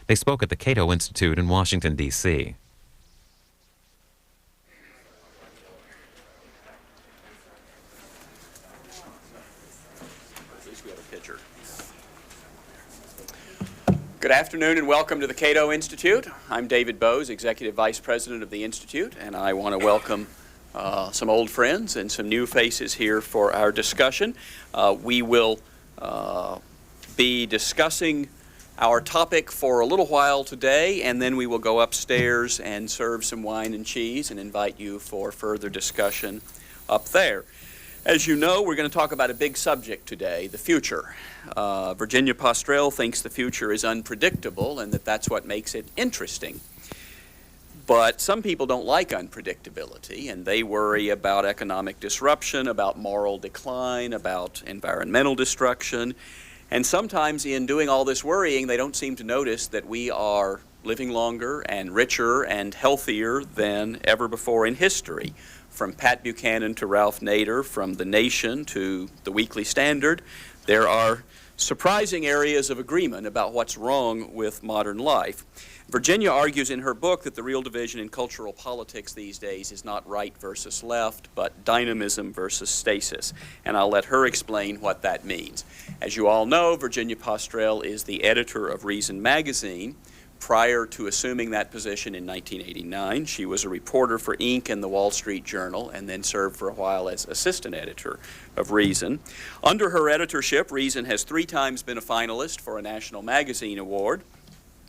They spoke at the Cato Institute in Washington, D.C. Good afternoon and welcome to the Cato Institute. I'm David Bowes, Executive Vice President of the Institute, and I want to welcome some old friends and some new faces here for our discussion. We will be discussing our topic for a little while today, and then we will go upstairs and serve some wine and cheese and invite you for further discussion up there. As you know, we're going to talk about a big subject today, the future. Virginia Postrel thinks the future is unpredictable and that that's what makes it interesting. But some people don't like unpredictability, and they worry about economic disruption, about moral decline, about environmental destruction. And sometimes in doing all this worrying, they don't seem to notice that we are living longer and richer and healthier than ever before in history. From Pat Buchanan to Ralph Nader, from The Nation to the Weekly Standard, there are surprising areas of agreement about what's wrong with modern life. Virginia argues in her book that the real division in cultural politics these days is not right versus left, but dynamism versus stasis. And I'll let her explain what that means. As you all know, Virginia Postrel is the editor of Reason magazine. Prior to assuming that position in 1989, she was a reporter for Inc. and the Wall Street Journal, and then served for a while as assistant editor of Reason. Under her editorship, Reason has 3 times been a finalist for a National Magazine Award.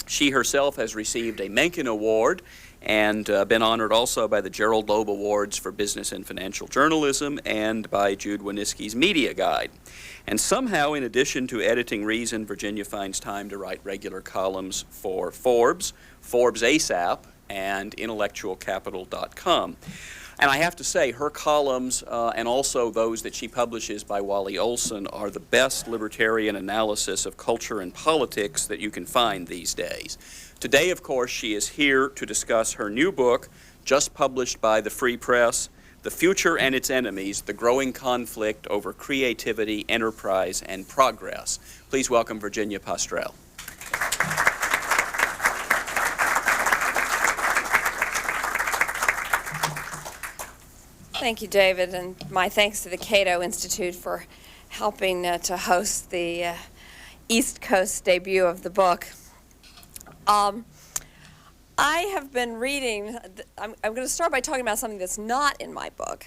She herself has received a Mencken Award and been honored also by the Gerald Loeb Awards for Business and Financial Journalism and by Jude Wanniski's Media Guide. And somehow, in addition to editing Reason, Virginia finds time to write regular columns for Forbes, Forbes ASAP, and intellectualcapital.com. And I have to say, her columns, and also those that she publishes by Wally Olson, are the best libertarian analysis of culture and politics that you can find these days. Today, of course, she is here to discuss her new book, just published by the Free Press, The Future and Its Enemies, The Growing Conflict Over Creativity, Enterprise, and Progress. Please welcome Virginia Postrel. Thank you, David, and my thanks to the Cato Institute for helping to host the East Coast debut of the book. I have been reading, I'm going to start by talking about something that's not in my book,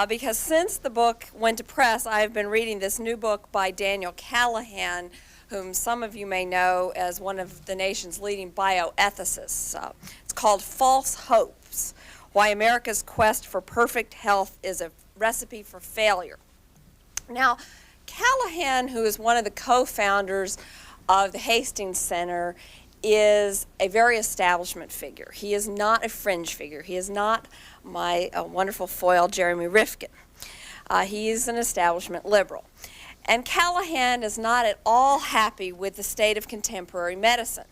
because since the book went to press, I have been reading this new book by Daniel Callahan, whom some of you may know as one of the nation's leading bioethicists. It's called False Hopes: Why America's Quest for Perfect Health is a Recipe for Failure. Now, Callahan, who is one of the co-founders of the Hastings Center, is a very establishment figure. He is not a fringe figure. He is not my wonderful foil, Jeremy Rifkin. He is an establishment liberal. And Callahan is not at all happy with the state of contemporary medicine.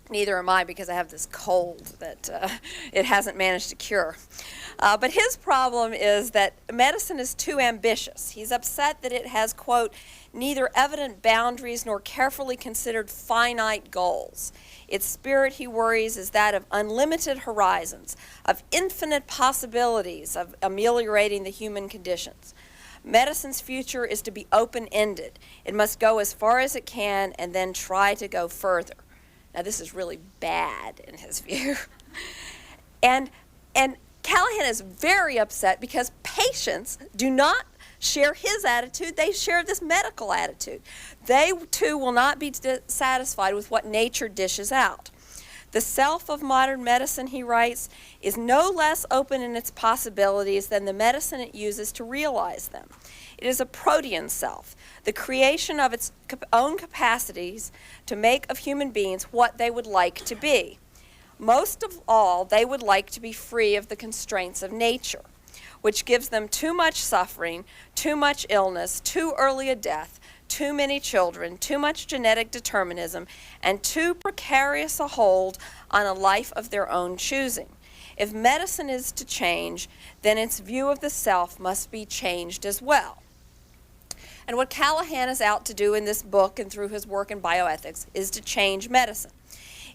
Neither am I, because I have this cold that it hasn't managed to cure. But his problem is that medicine is too ambitious. He's upset that it has, quote, neither evident boundaries nor carefully considered finite goals. Its spirit, he worries, is that of unlimited horizons, of infinite possibilities of ameliorating the human conditions. Medicine's future is to be open-ended. It must go as far as it can and then try to go further. Now, this is really bad in his view. And Callahan is very upset because patients do not share his attitude. They share this medical attitude. They, too, will not be satisfied with what nature dishes out. The self of modern medicine, he writes, is no less open in its possibilities than the medicine it uses to realize them. It is a protean self, the creation of its own capacities to make of human beings what they would like to be. Most of all, they would like to be free of the constraints of nature, which gives them too much suffering, too much illness, too early a death, too many children, too much genetic determinism, and too precarious a hold on a life of their own choosing. If medicine is to change, then its view of the self must be changed as well. And what Callahan is out to do in this book and through his work in bioethics is to change medicine.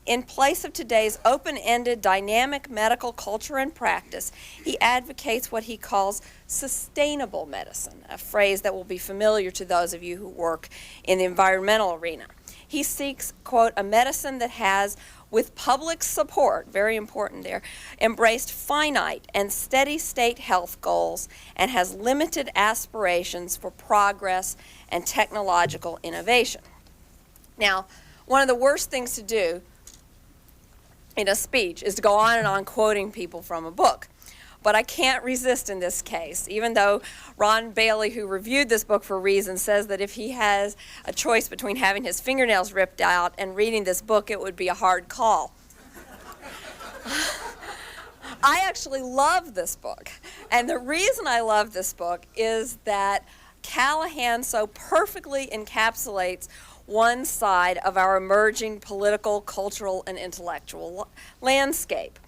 In place of today's open-ended, dynamic medical culture and practice, he advocates what he calls sustainable medicine, a phrase that will be familiar to those of you who work in the environmental arena. He seeks, quote, a medicine that has, with public support, very important there, embraced finite and steady state health goals and has limited aspirations for progress and technological innovation. Now, one of the worst things to do in a speech is to go on and on quoting people from a book. But I can't resist in this case, even though Ron Bailey, who reviewed this book for Reason, says that if he has a choice between having his fingernails ripped out and reading this book, it would be a hard call. I actually love this book. And the reason I love this book is that Callahan so perfectly encapsulates one side of our emerging political, cultural, and intellectual landscape.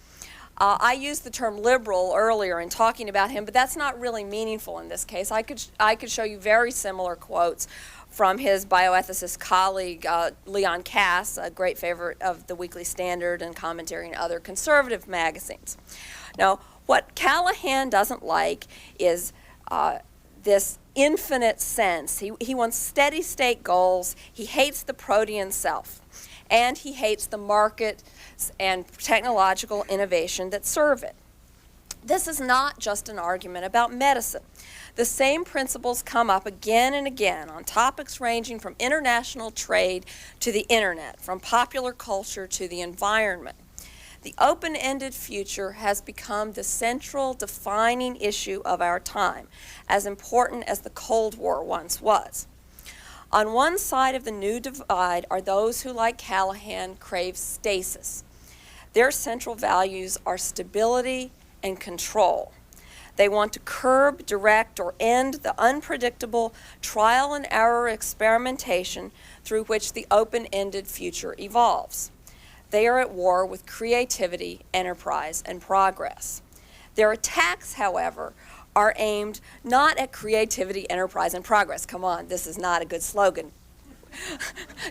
I used the term liberal earlier in talking about him, but that's not really meaningful in this case. I could show you very similar quotes from his bioethicist colleague, Leon Cass, a great favorite of the Weekly Standard and Commentary and other conservative magazines. Now, what Callahan doesn't like is this infinite sense. He wants steady state goals. He hates the protean self. And he hates the market and technological innovation that serve it. This is not just an argument about medicine. The same principles come up again and again on topics ranging from international trade to the internet, from popular culture to the environment. The open-ended future has become the central defining issue of our time, as important as the Cold War once was. On one side of the new divide are those who, like Callahan, crave stasis. Their central values are stability and control. They want to curb, direct, or end the unpredictable trial and error experimentation through which the open-ended future evolves. They are at war with creativity, enterprise, and progress. Their attacks, however, are aimed not at creativity, enterprise, and progress. Come on, this is not a good slogan.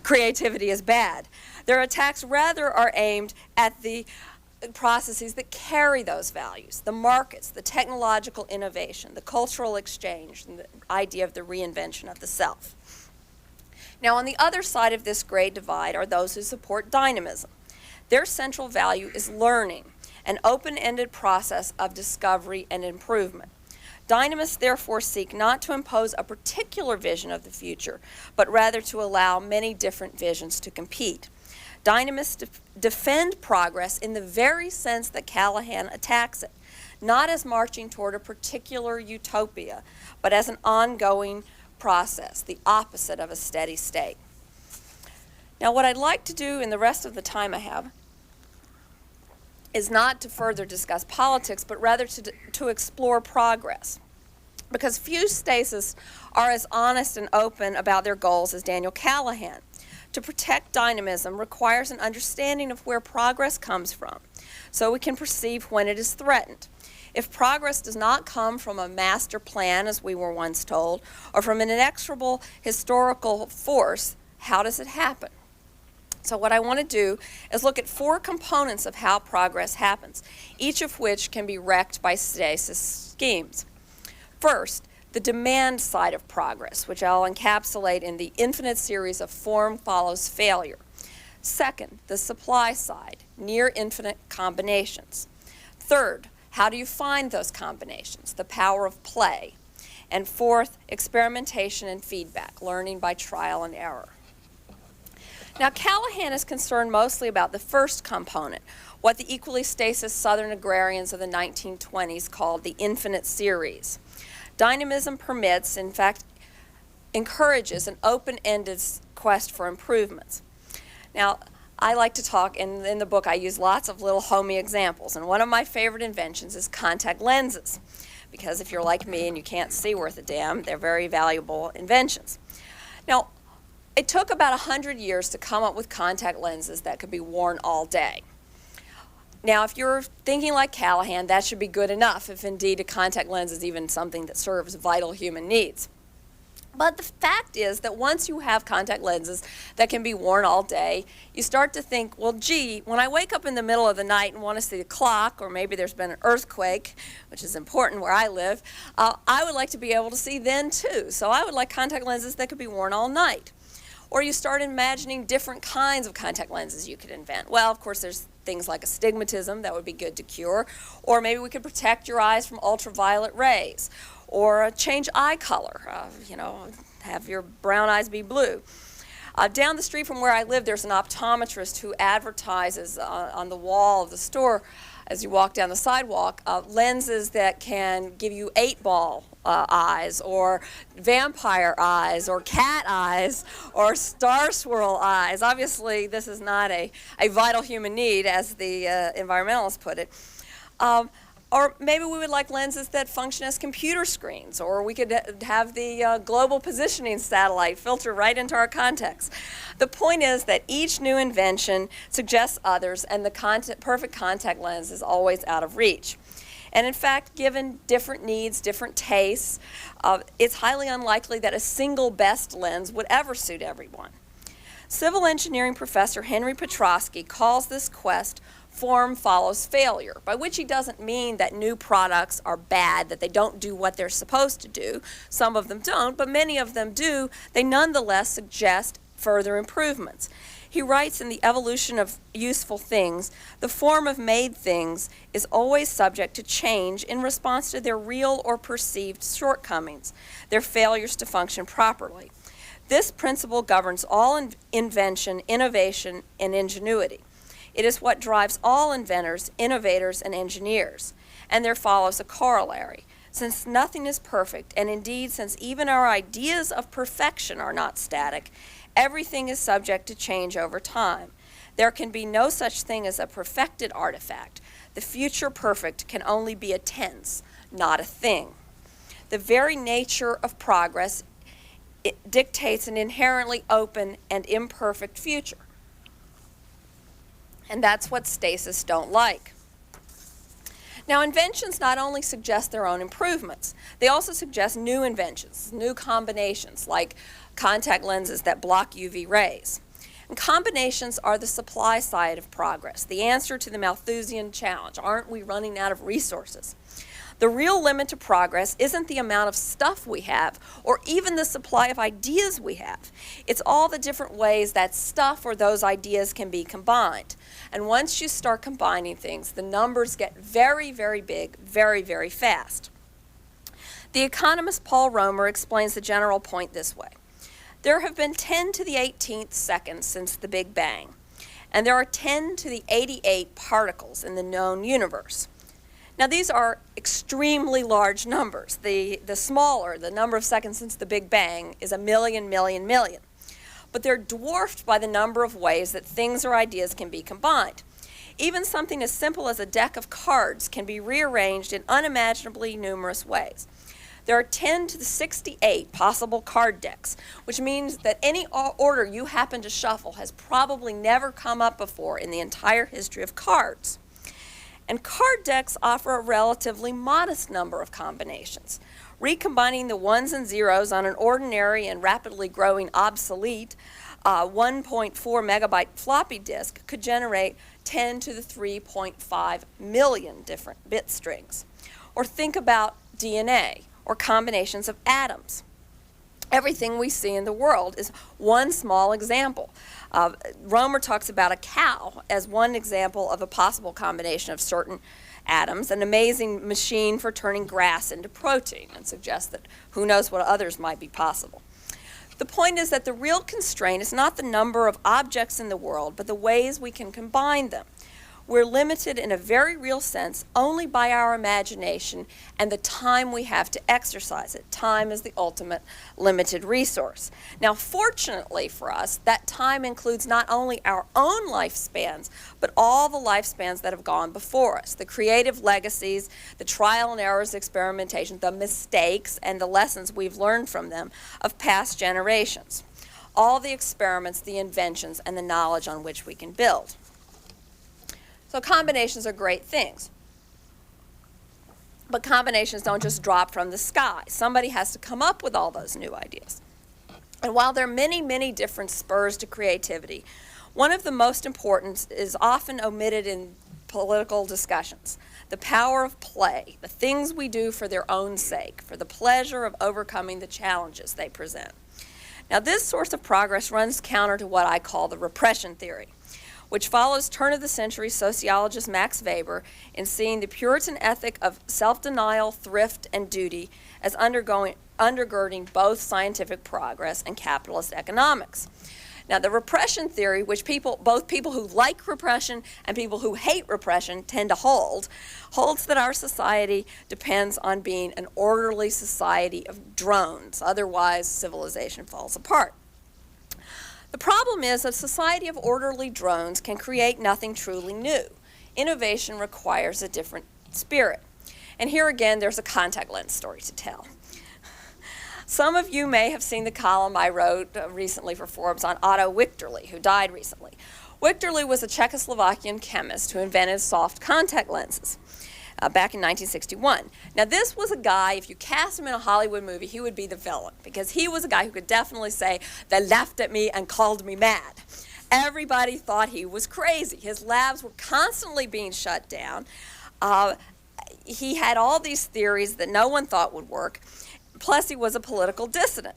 Creativity is bad. Their attacks rather are aimed at the processes that carry those values, the markets, the technological innovation, the cultural exchange, and the idea of the reinvention of the self. Now, on the other side of this great divide are those who support dynamism. Their central value is learning, an open-ended process of discovery and improvement. Dynamists therefore seek not to impose a particular vision of the future, but rather to allow many different visions to compete. Dynamists defend progress in the very sense that Callahan attacks it, not as marching toward a particular utopia, but as an ongoing process, the opposite of a steady state. Now, what I'd like to do in the rest of the time I have is not to further discuss politics, but rather to explore progress. Because few statists are as honest and open about their goals as Daniel Callahan. To protect dynamism requires an understanding of where progress comes from, so we can perceive when it is threatened. If progress does not come from a master plan, as we were once told, or from an inexorable historical force, how does it happen? So what I want to do is look at 4 components of how progress happens, each of which can be wrecked by stasis schemes. First, the demand side of progress, which I'll encapsulate in the infinite series of form follows failure. Second, the supply side, near infinite combinations. Third, how do you find those combinations, the power of play. And fourth, experimentation and feedback, learning by trial and error. Now, Callahan is concerned mostly about the first component, what the equally stasis Southern agrarians of the 1920s called the infinite series. Dynamism permits, in fact, encourages an open-ended quest for improvements. Now, I like to talk, in the book I use lots of little homey examples, and one of my favorite inventions is contact lenses, because if you're like me and you can't see worth a damn, they're very valuable inventions. Now, it took about 100 years to come up with contact lenses that could be worn all day. Now, if you're thinking like Callahan, that should be good enough, if indeed a contact lens is even something that serves vital human needs. But the fact is that once you have contact lenses that can be worn all day, you start to think, well, gee, when I wake up in the middle of the night and want to see the clock, or maybe there's been an earthquake, which is important where I live, I would like to be able to see then too. So I would like contact lenses that could be worn all night. Or you start imagining different kinds of contact lenses you could invent. Well, of course, there's things like astigmatism that would be good to cure, or maybe we could protect your eyes from ultraviolet rays, or change eye color, have your brown eyes be blue. Down the street from where I live, there's an optometrist who advertises on the wall of the store as you walk down the sidewalk, lenses that can give you 8-ball eyes, or vampire eyes, or cat eyes, or star swirl eyes. Obviously, this is not a vital human need, as the environmentalists put it. Or maybe we would like lenses that function as computer screens, or we could have the global positioning satellite filter right into our contacts. The point is that each new invention suggests others, and the perfect contact lens is always out of reach. And in fact, given different needs, different tastes, it's highly unlikely that a single best lens would ever suit everyone. Civil engineering professor Henry Petrosky calls this quest form follows failure, by which he doesn't mean that new products are bad, that they don't do what they're supposed to do. Some of them don't, but many of them do. They nonetheless suggest further improvements. He writes in The Evolution of Useful Things, the form of made things is always subject to change in response to their real or perceived shortcomings, their failures to function properly. This principle governs all invention, innovation, and ingenuity. It is what drives all inventors, innovators, and engineers. And there follows a corollary. Since nothing is perfect, and indeed since even our ideas of perfection are not static, everything is subject to change over time. There can be no such thing as a perfected artifact. The future perfect can only be a tense, not a thing. The very nature of progress dictates an inherently open and imperfect future. And that's what statists don't like. Now, inventions not only suggest their own improvements, they also suggest new inventions, new combinations, like contact lenses that block UV rays. And combinations are the supply side of progress, the answer to the Malthusian challenge. Aren't we running out of resources? The real limit to progress isn't the amount of stuff we have, or even the supply of ideas we have. It's all the different ways that stuff or those ideas can be combined. And once you start combining things, the numbers get very, very big, very, very fast. The economist Paul Romer explains the general point this way. There have been 10 to the 18th seconds since the Big Bang, and there are 10 to the 88 particles in the known universe. Now, these are extremely large numbers. The smaller, the number of seconds since the Big Bang, is a million, million, million. But they're dwarfed by the number of ways that things or ideas can be combined. Even something as simple as a deck of cards can be rearranged in unimaginably numerous ways. There are 10 to the 68 possible card decks, which means that any order you happen to shuffle has probably never come up before in the entire history of cards. And card decks offer a relatively modest number of combinations. Recombining the ones and zeros on an ordinary and rapidly growing obsolete 1.4 megabyte floppy disk could generate 10 to the 3.5 million different bit strings. Or think about DNA, or combinations of atoms. Everything we see in the world is one small example. Romer talks about a cow as one example of a possible combination of certain atoms, an amazing machine for turning grass into protein, and suggests that who knows what others might be possible. The point is that the real constraint is not the number of objects in the world, but the ways we can combine them. We're limited in a very real sense only by our imagination and the time we have to exercise it. Time is the ultimate limited resource. Now, fortunately for us, that time includes not only our own lifespans, but all the lifespans that have gone before us, the creative legacies, the trial and errors, experimentation, the mistakes, and the lessons we've learned from them of past generations. All the experiments, the inventions, and the knowledge on which we can build. So combinations are great things. But combinations don't just drop from the sky. Somebody has to come up with all those new ideas. And while there are many, many different spurs to creativity, one of the most important is often omitted in political discussions: the power of play, the things we do for their own sake, for the pleasure of overcoming the challenges they present. Now, this source of progress runs counter to what I call the repression theory, which follows turn-of-the-century sociologist Max Weber in seeing the Puritan ethic of self-denial, thrift, and duty as undergirding both scientific progress and capitalist economics. Now, the repression theory, which both people who like repression and people who hate repression tend to holds that our society depends on being an orderly society of drones. Otherwise, civilization falls apart. The problem is that a society of orderly drones can create nothing truly new. Innovation requires a different spirit. And here again, there's a contact lens story to tell. Some of you may have seen the column I wrote recently for Forbes on Otto Wichterle, who died recently. Wichterle was a Czechoslovakian chemist who invented soft contact lenses back in 1961. Now, this was a guy, if you cast him in a Hollywood movie, he would be the villain, because he was a guy who could definitely say, "They laughed at me and called me mad." Everybody thought he was crazy. His labs were constantly being shut down. He had all these theories that no one thought would work. Plus, he was a political dissident.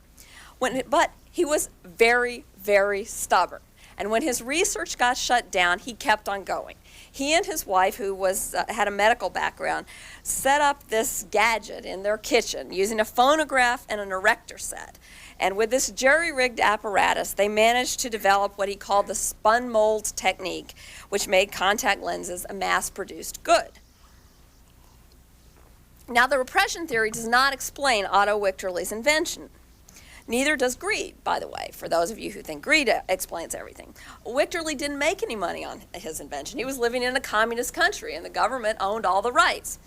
But he was very, very stubborn. And when his research got shut down, he kept on going. He and his wife, who had a medical background, set up this gadget in their kitchen using a phonograph and an erector set. And with this jerry-rigged apparatus, they managed to develop what he called the spun mold technique, which made contact lenses a mass-produced good. Now, the repression theory does not explain Otto Wichterle's invention. Neither does greed, by the way, for those of you who think greed explains everything. Wichterle didn't make any money on his invention. He was living in a communist country, and the government owned all the rights.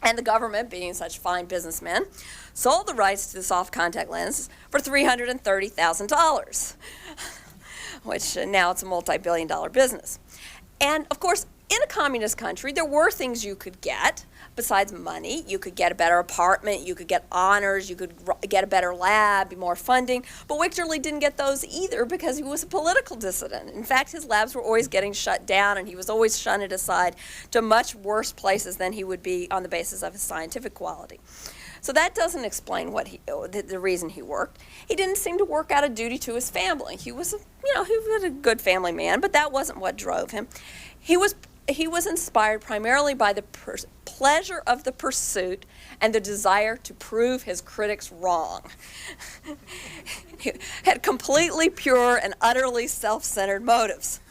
And the government, being such fine businessmen, sold the rights to the soft contact lenses for $330,000, which now it's a multi-billion-dollar business. And, of course, in a communist country, there were things you could get besides money. You could get a better apartment, you could get honors, you could get a better lab, more funding. But Wichterle didn't get those either because he was a political dissident. In fact, his labs were always getting shut down, and he was always shunted aside to much worse places than he would be on the basis of his scientific quality. So that doesn't explain the reason he worked. He didn't seem to work out of duty to his family. He was a good family man, but that wasn't what drove him. He was inspired primarily by the pleasure of the pursuit and the desire to prove his critics wrong. He had completely pure and utterly self-centered motives.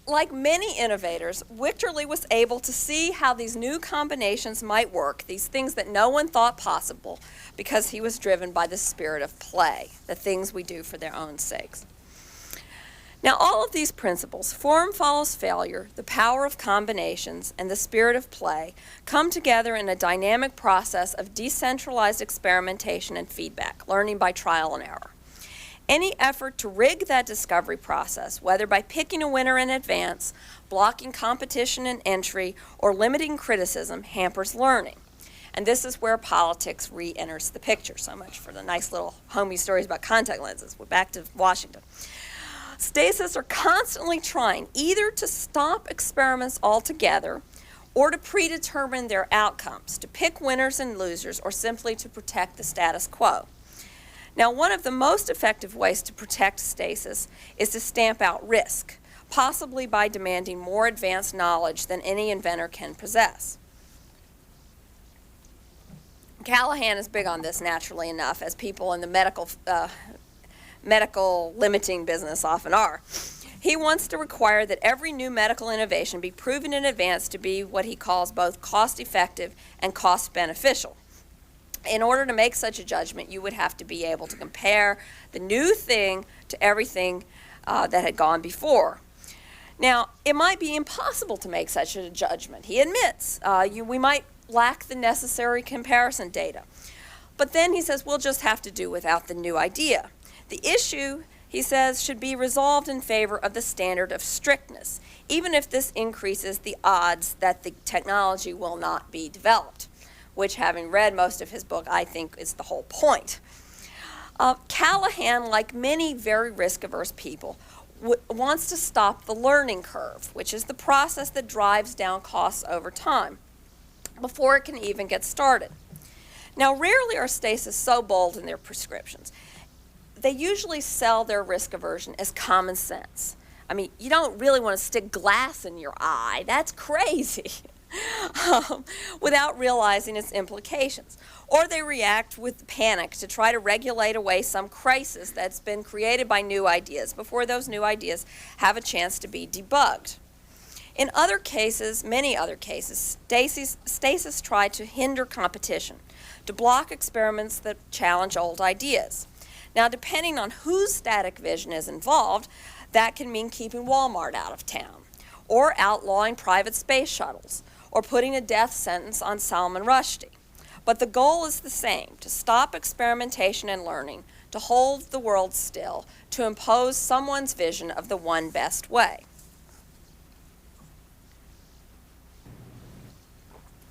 Like many innovators, Wichterle was able to see how these new combinations might work, these things that no one thought possible, because he was driven by the spirit of play, the things we do for their own sakes. Now, all of these principles, form follows failure, the power of combinations, and the spirit of play, come together in a dynamic process of decentralized experimentation and feedback, learning by trial and error. Any effort to rig that discovery process, whether by picking a winner in advance, blocking competition and entry, or limiting criticism, hampers learning. And this is where politics re-enters the picture. So much for the nice little homey stories about contact lenses. We're back to Washington. Statesists are constantly trying either to stop experiments altogether or to predetermine their outcomes, to pick winners and losers, or simply to protect the status quo. Now, one of the most effective ways to protect stasis is to stamp out risk, possibly by demanding more advanced knowledge than any inventor can possess. Callahan is big on this, naturally enough, as people in the medical limiting business often are. He wants to require that every new medical innovation be proven in advance to be what he calls both cost-effective and cost-beneficial. In order to make such a judgment, you would have to be able to compare the new thing to everything that had gone before. Now, it might be impossible to make such a judgment. He admits we might lack the necessary comparison data. But then he says we'll just have to do without the new idea. The issue, he says, should be resolved in favor of the standard of strictness, even if this increases the odds that the technology will not be developed, which, having read most of his book, I think is the whole point. Callahan, like many very risk-averse people, wants to stop the learning curve, which is the process that drives down costs over time, before it can even get started. Now, rarely are statists so bold in their prescriptions. They usually sell their risk aversion as common sense. I mean, you don't really want to stick glass in your eye. That's crazy. Without realizing its implications. Or they react with panic to try to regulate away some crisis that's been created by new ideas before those new ideas have a chance to be debugged. In other cases, many other cases, statists try to hinder competition, to block experiments that challenge old ideas. Now, depending on whose static vision is involved, that can mean keeping Walmart out of town, or outlawing private space shuttles, or putting a death sentence on Salman Rushdie. But the goal is the same, to stop experimentation and learning, to hold the world still, to impose someone's vision of the one best way.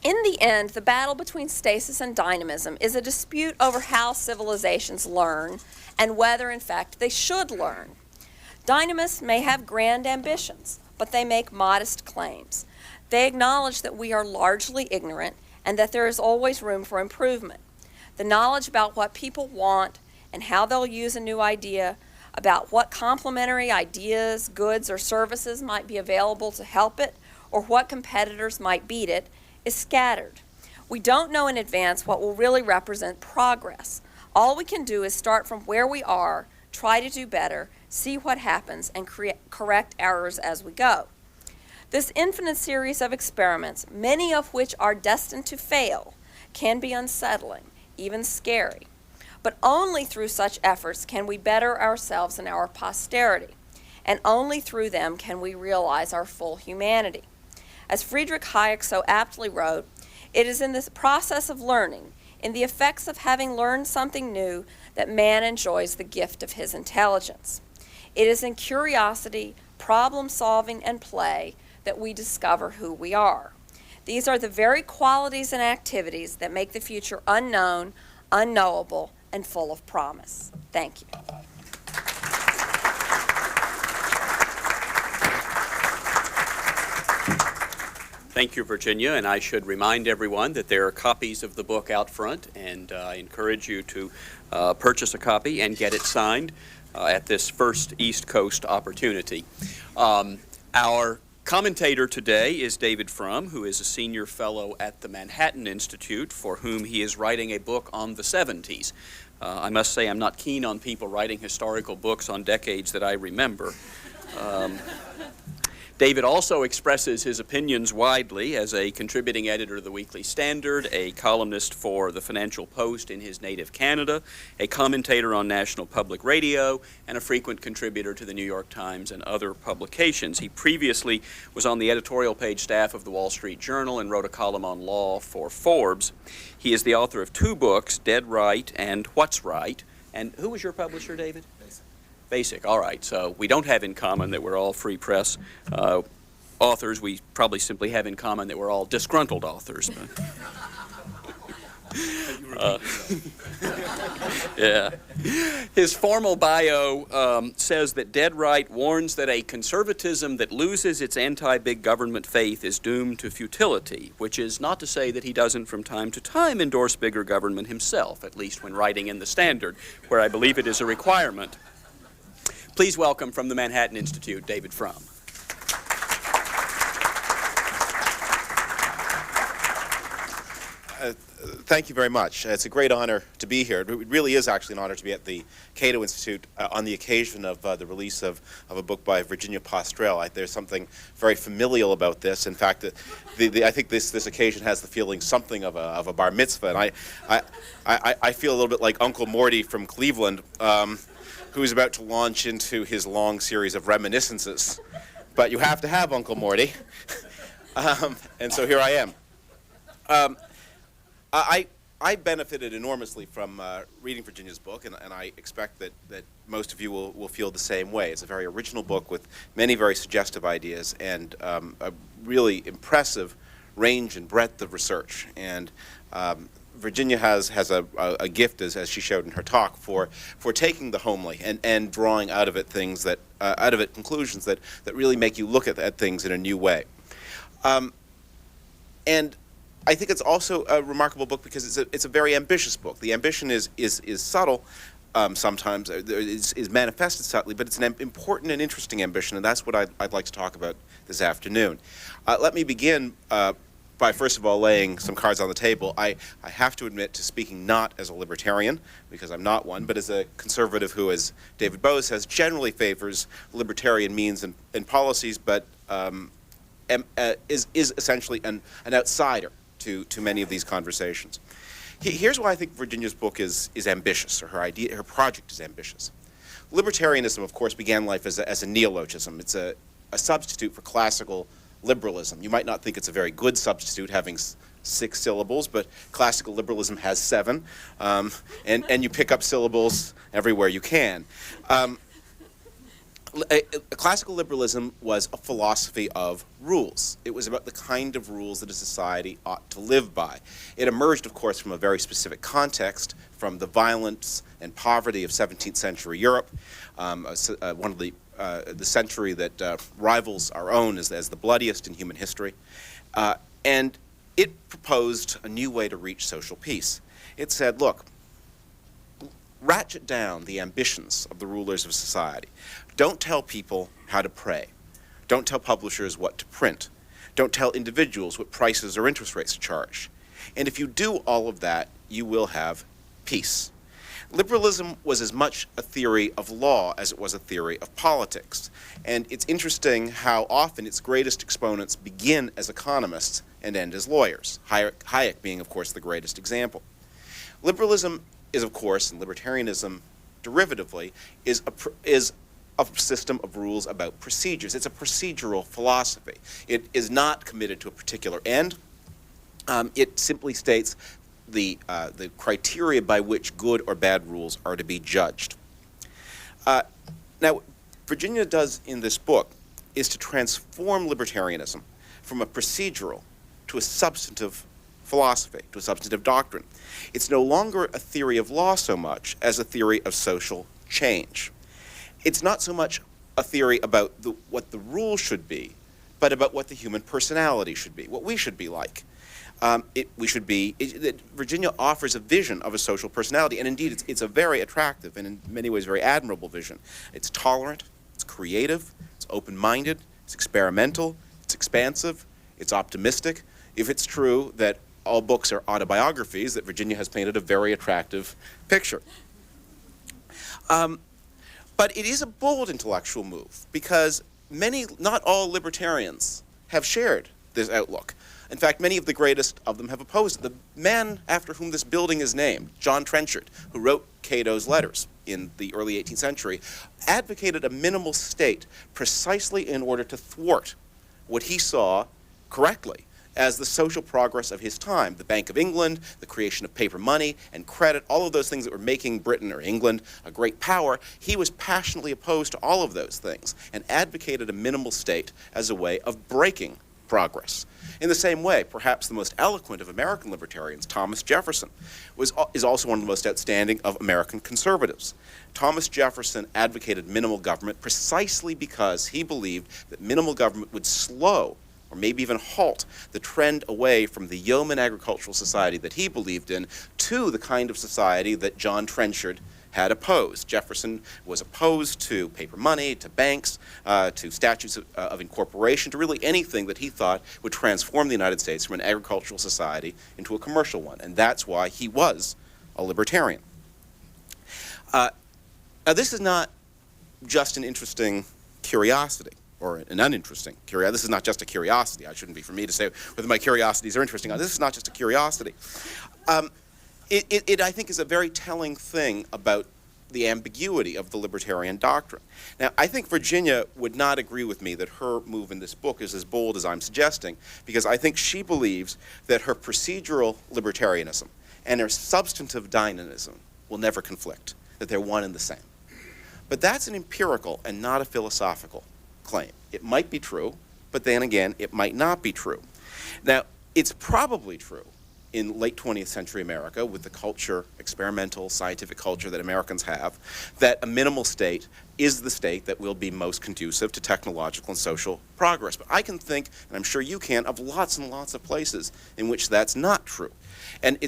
In the end, the battle between stasis and dynamism is a dispute over how civilizations learn and whether, in fact, they should learn. Dynamists may have grand ambitions, but they make modest claims. They acknowledge that we are largely ignorant and that there is always room for improvement. The knowledge about what people want and how they'll use a new idea, about what complementary ideas, goods, or services might be available to help it, or what competitors might beat it, is scattered. We don't know in advance what will really represent progress. All we can do is start from where we are, try to do better, see what happens, and correct errors as we go. This infinite series of experiments, many of which are destined to fail, can be unsettling, even scary. But only through such efforts can we better ourselves and our posterity, and only through them can we realize our full humanity. As Friedrich Hayek so aptly wrote, it is in this process of learning, in the effects of having learned something new, that man enjoys the gift of his intelligence. It is in curiosity, problem solving, and play that we discover who we are. These are the very qualities and activities that make the future unknown, unknowable, and full of promise. Thank you. Thank you, Virginia, and I should remind everyone that there are copies of the book out front, and I encourage you to purchase a copy and get it signed at this first East Coast opportunity. Our commentator today is David Frum, who is a senior fellow at the Manhattan Institute, for whom he is writing a book on the 70s. I must say I'm not keen on people writing historical books on decades that I remember. David also expresses his opinions widely as a contributing editor of the Weekly Standard, a columnist for the Financial Post in his native Canada, a commentator on National Public Radio, and a frequent contributor to the New York Times and other publications. He previously was on the editorial page staff of the Wall Street Journal and wrote a column on law for Forbes. He is the author of 2 books, Dead Right and What's Right. And who was your publisher, David? Basic, all right. So we don't have in common that we're all free press authors. We probably simply have in common that we're all disgruntled authors. Yeah. His formal bio says that Dead Right warns that a conservatism that loses its anti-big government faith is doomed to futility, which is not to say that he doesn't from time to time endorse bigger government himself, at least when writing in the Standard, where I believe it is a requirement. Please welcome from the Manhattan Institute, David Frum. Thank you very much. It's a great honor to be here. It really is actually an honor to be at the Cato Institute on the occasion of the release of a book by Virginia Postrel. There's something very familial about this. In fact, I think this occasion has the feeling something of a bar mitzvah. And I feel a little bit like Uncle Morty from Cleveland, who's about to launch into his long series of reminiscences. But you have to have Uncle Morty. And so here I am. I benefited enormously from reading Virginia's book, and I expect that most of you will feel the same way. It's a very original book with many very suggestive ideas and a really impressive range and breadth of research. And Virginia has a gift, as she showed in her talk, for taking the homely and drawing out of it things that conclusions that really make you look at things in a new way. And I think it's also a remarkable book because it's a very ambitious book. The ambition is subtle. Sometimes is manifested subtly, but it's an important and interesting ambition, and that's what I'd like to talk about this afternoon. Let me begin by first of all laying some cards on the table. I have to admit to speaking not as a libertarian, because I'm not one, but as a conservative who, as David Bowe says, generally favors libertarian means and policies, but is essentially an outsider to many of these conversations. Here's why I think Virginia's book is ambitious, or her project is ambitious. Libertarianism, of course, began life as a neologism. It's a substitute for classical liberalism. You might not think it's a very good substitute, having 6 syllables, but classical liberalism has 7, and you pick up syllables everywhere you can. Classical liberalism was a philosophy of rules. It was about the kind of rules that a society ought to live by. It emerged, of course, from a very specific context, from the violence and poverty of 17th century Europe, one of the century that rivals our own as the bloodiest in human history. And it proposed a new way to reach social peace. It said, look, ratchet down the ambitions of the rulers of society. Don't tell people how to pray. Don't tell publishers what to print. Don't tell individuals what prices or interest rates to charge. And if you do all of that, you will have peace. Liberalism was as much a theory of law as it was a theory of politics. And it's interesting how often its greatest exponents begin as economists and end as lawyers, Hayek being, of course, the greatest example. Liberalism is, of course, and libertarianism derivatively, is a system of rules about procedures. It's a procedural philosophy. It is not committed to a particular end. It simply states the criteria by which good or bad rules are to be judged. Now, Virginia does in this book is to transform libertarianism from a procedural to a substantive philosophy, to a substantive doctrine. It's no longer a theory of law so much as a theory of social change. It's not so much a theory about what the rules should be, but about what the human personality should be, what we should be like. Virginia offers a vision of a social personality, and indeed it's a very attractive and in many ways very admirable vision. It's tolerant, it's creative, it's open-minded, it's experimental, it's expansive, it's optimistic. If it's true that all books are autobiographies, that Virginia has painted a very attractive picture. But it is a bold intellectual move because not all libertarians have shared this outlook. In fact, many of the greatest of them have opposed it. The man after whom this building is named, John Trenchard, who wrote Cato's letters in the early 18th century, advocated a minimal state precisely in order to thwart what he saw correctly as the social progress of his time. The Bank of England, the creation of paper money and credit, all of those things that were making Britain or England a great power. He was passionately opposed to all of those things and advocated a minimal state as a way of breaking progress. In the same way, perhaps the most eloquent of American libertarians, Thomas Jefferson, is also one of the most outstanding of American conservatives. Thomas Jefferson advocated minimal government precisely because he believed that minimal government would slow or maybe even halt the trend away from the yeoman agricultural society that he believed in to the kind of society that John Trenchard had opposed. Jefferson was opposed to paper money, to banks, to statutes of incorporation, to really anything that he thought would transform the United States from an agricultural society into a commercial one. And that's why he was a libertarian. Now, this is not just an interesting curiosity, or an uninteresting curiosity. This is not just a curiosity. It shouldn't be for me to say whether my curiosities are interesting. This is not just a curiosity. It, I think, is a very telling thing about the ambiguity of the libertarian doctrine. Now, I think Virginia would not agree with me that her move in this book is as bold as I'm suggesting, because I think she believes that her procedural libertarianism and her substantive dynamism will never conflict, that they're one and the same. But that's an empirical and not a philosophical claim. It might be true, but then again, it might not be true. Now, it's probably true in late 20th century America, with the culture, experimental, scientific culture that Americans have, that a minimal state is the state that will be most conducive to technological and social progress. But I can think, and I'm sure you can, of lots and lots of places in which that's not true. And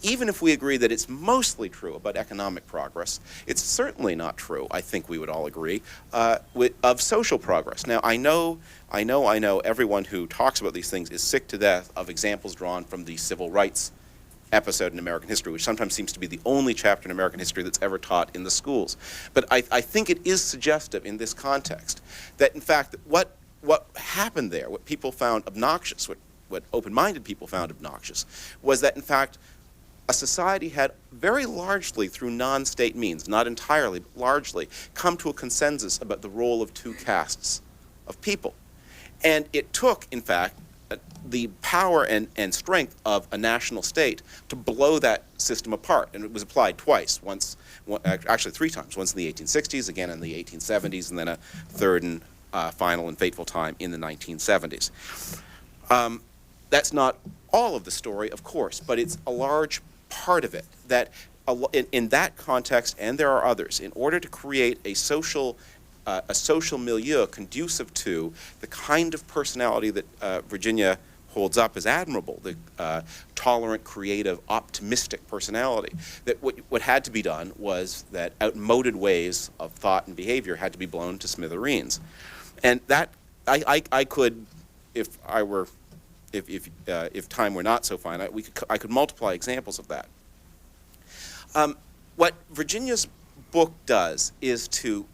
even if we agree that it's mostly true about economic progress, it's certainly not true, I think we would all agree, of social progress. Now, I know everyone who talks about these things is sick to death of examples drawn from the civil rights episode in American history, which sometimes seems to be the only chapter in American history that's ever taught in the schools. But I think it is suggestive in this context that, in fact, what happened there, what people found obnoxious, what open-minded people found obnoxious, was that, in fact, a society had very largely, through non-state means, not entirely, but largely, come to a consensus about the role of two castes of people. And it took, in fact, the power and strength of a national state to blow that system apart. And it was applied twice, actually three times, once in the 1860s, again in the 1870s, and then a third and final and fateful time in the 1970s. That's not all of the story, of course, but it's a large part of it, that in that context, and there are others, in order to create a social milieu conducive to the kind of personality that Virginia holds up as admirable, the tolerant, creative, optimistic personality, that what had to be done was that outmoded ways of thought and behavior had to be blown to smithereens. And that, I could, if time were not so finite, I could multiply examples of that. What Virginia's book does is to,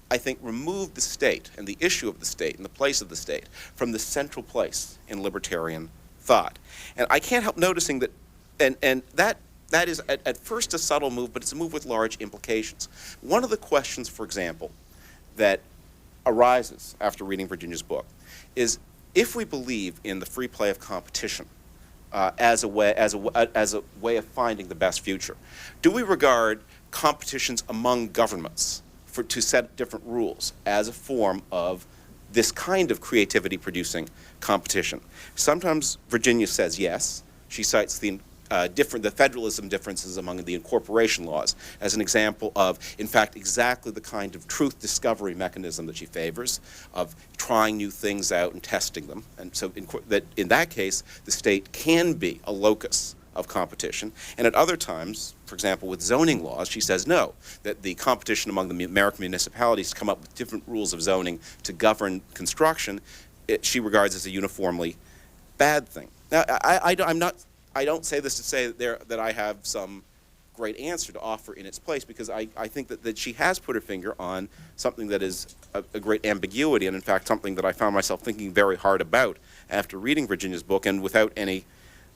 I think, remove the state and the issue of the state and the place of the state from the central place in libertarian thought. And I can't help noticing that, and that is at first a subtle move, but it's a move with large implications. One of the questions, for example, that arises after reading Virginia's book is, if we believe in the free play of competition as a way of finding the best future, do we regard competitions among governments to set different rules as a form of this kind of creativity-producing competition? Sometimes Virginia says yes. She cites the federalism differences among the incorporation laws as an example of, in fact, exactly the kind of truth discovery mechanism that she favors, of trying new things out and testing them. And so in that case, the state can be a locus of competition. And at other times, for example, with zoning laws, she says no, that the competition among the American municipalities to come up with different rules of zoning to govern construction, she regards as a uniformly bad thing. Now, I don't say this to say that I have some great answer to offer in its place, because I think that she has put her finger on something that is a great ambiguity, and in fact something that I found myself thinking very hard about after reading Virginia's book, and without any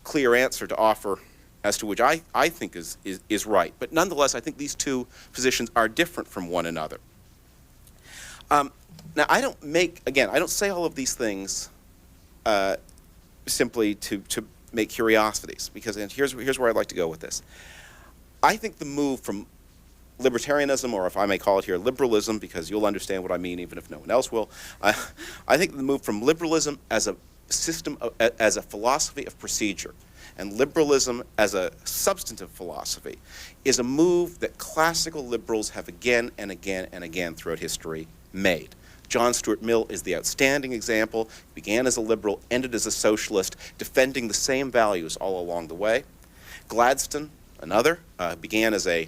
clear answer to offer as to which I think is right. But nonetheless, I think these two positions are different from one another. Now, I don't say all of these things simply to make curiosities, because, and here's where I'd like to go with this. I think the move from libertarianism, or if I may call it here, liberalism, because you'll understand what I mean even if no one else will, I think the move from liberalism as a system, as a philosophy of procedure, and liberalism as a substantive philosophy, is a move that classical liberals have again and again and again throughout history made. John Stuart Mill is the outstanding example. He began as a liberal, ended as a socialist, defending the same values all along the way. Gladstone, another, began as a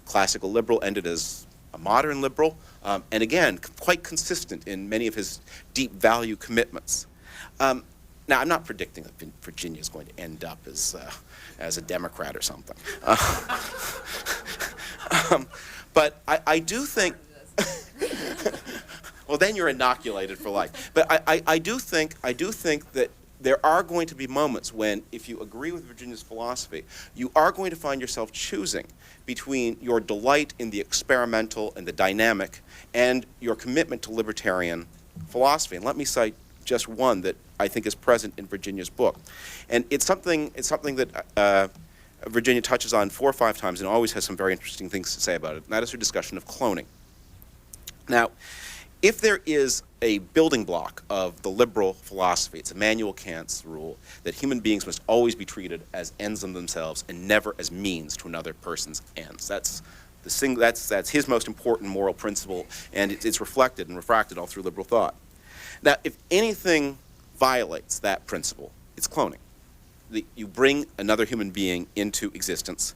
classical liberal, ended as a modern liberal, and again, quite consistent in many of his deep value commitments. Now, I'm not predicting that Virginia is going to end up as a Democrat or something. But I do think... Well, then you're inoculated for life. But I do think that there are going to be moments when, if you agree with Virginia's philosophy, you are going to find yourself choosing between your delight in the experimental and the dynamic and your commitment to libertarian philosophy. And let me cite just one that I think is present in Virginia's book. And it's something that Virginia touches on 4 or 5 times and always has some very interesting things to say about it, and that is her discussion of cloning. Now, if there is a building block of the liberal philosophy, it's Immanuel Kant's rule that human beings must always be treated as ends in themselves and never as means to another person's ends. That's his most important moral principle, and it's reflected and refracted all through liberal thought. Now, if anything violates that principle, it's cloning. You bring another human being into existence,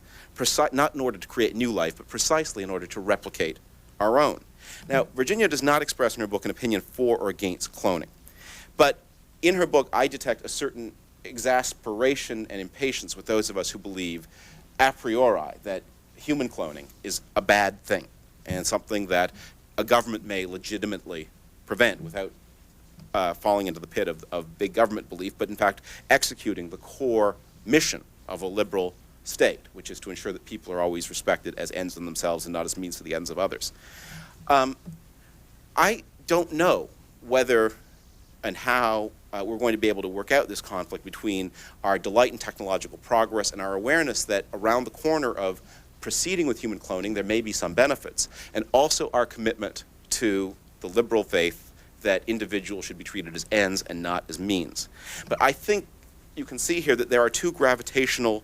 not in order to create new life, but precisely in order to replicate our own. Now, Virginia does not express in her book an opinion for or against cloning. But in her book, I detect a certain exasperation and impatience with those of us who believe a priori that human cloning is a bad thing and something that a government may legitimately prevent without falling into the pit of big government belief, but in fact executing the core mission of a liberal state, which is to ensure that people are always respected as ends in themselves and not as means to the ends of others. I don't know whether and how we're going to be able to work out this conflict between our delight in technological progress and our awareness that around the corner of proceeding with human cloning there may be some benefits, and also our commitment to the liberal faith that individuals should be treated as ends and not as means. But I think you can see here that there are two gravitational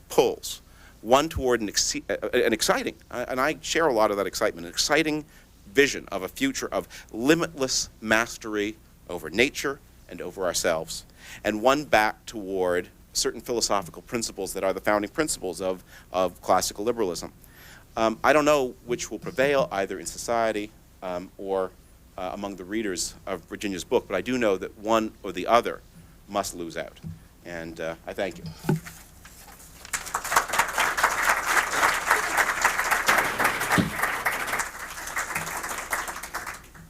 pulls. One toward an exciting, and I share a lot of that excitement, an exciting vision of a future of limitless mastery over nature and over ourselves, and one back toward certain philosophical principles that are the founding principles of classical liberalism. I don't know which will prevail either in society or among the readers of Virginia's book, but I do know that one or the other must lose out. And I thank you.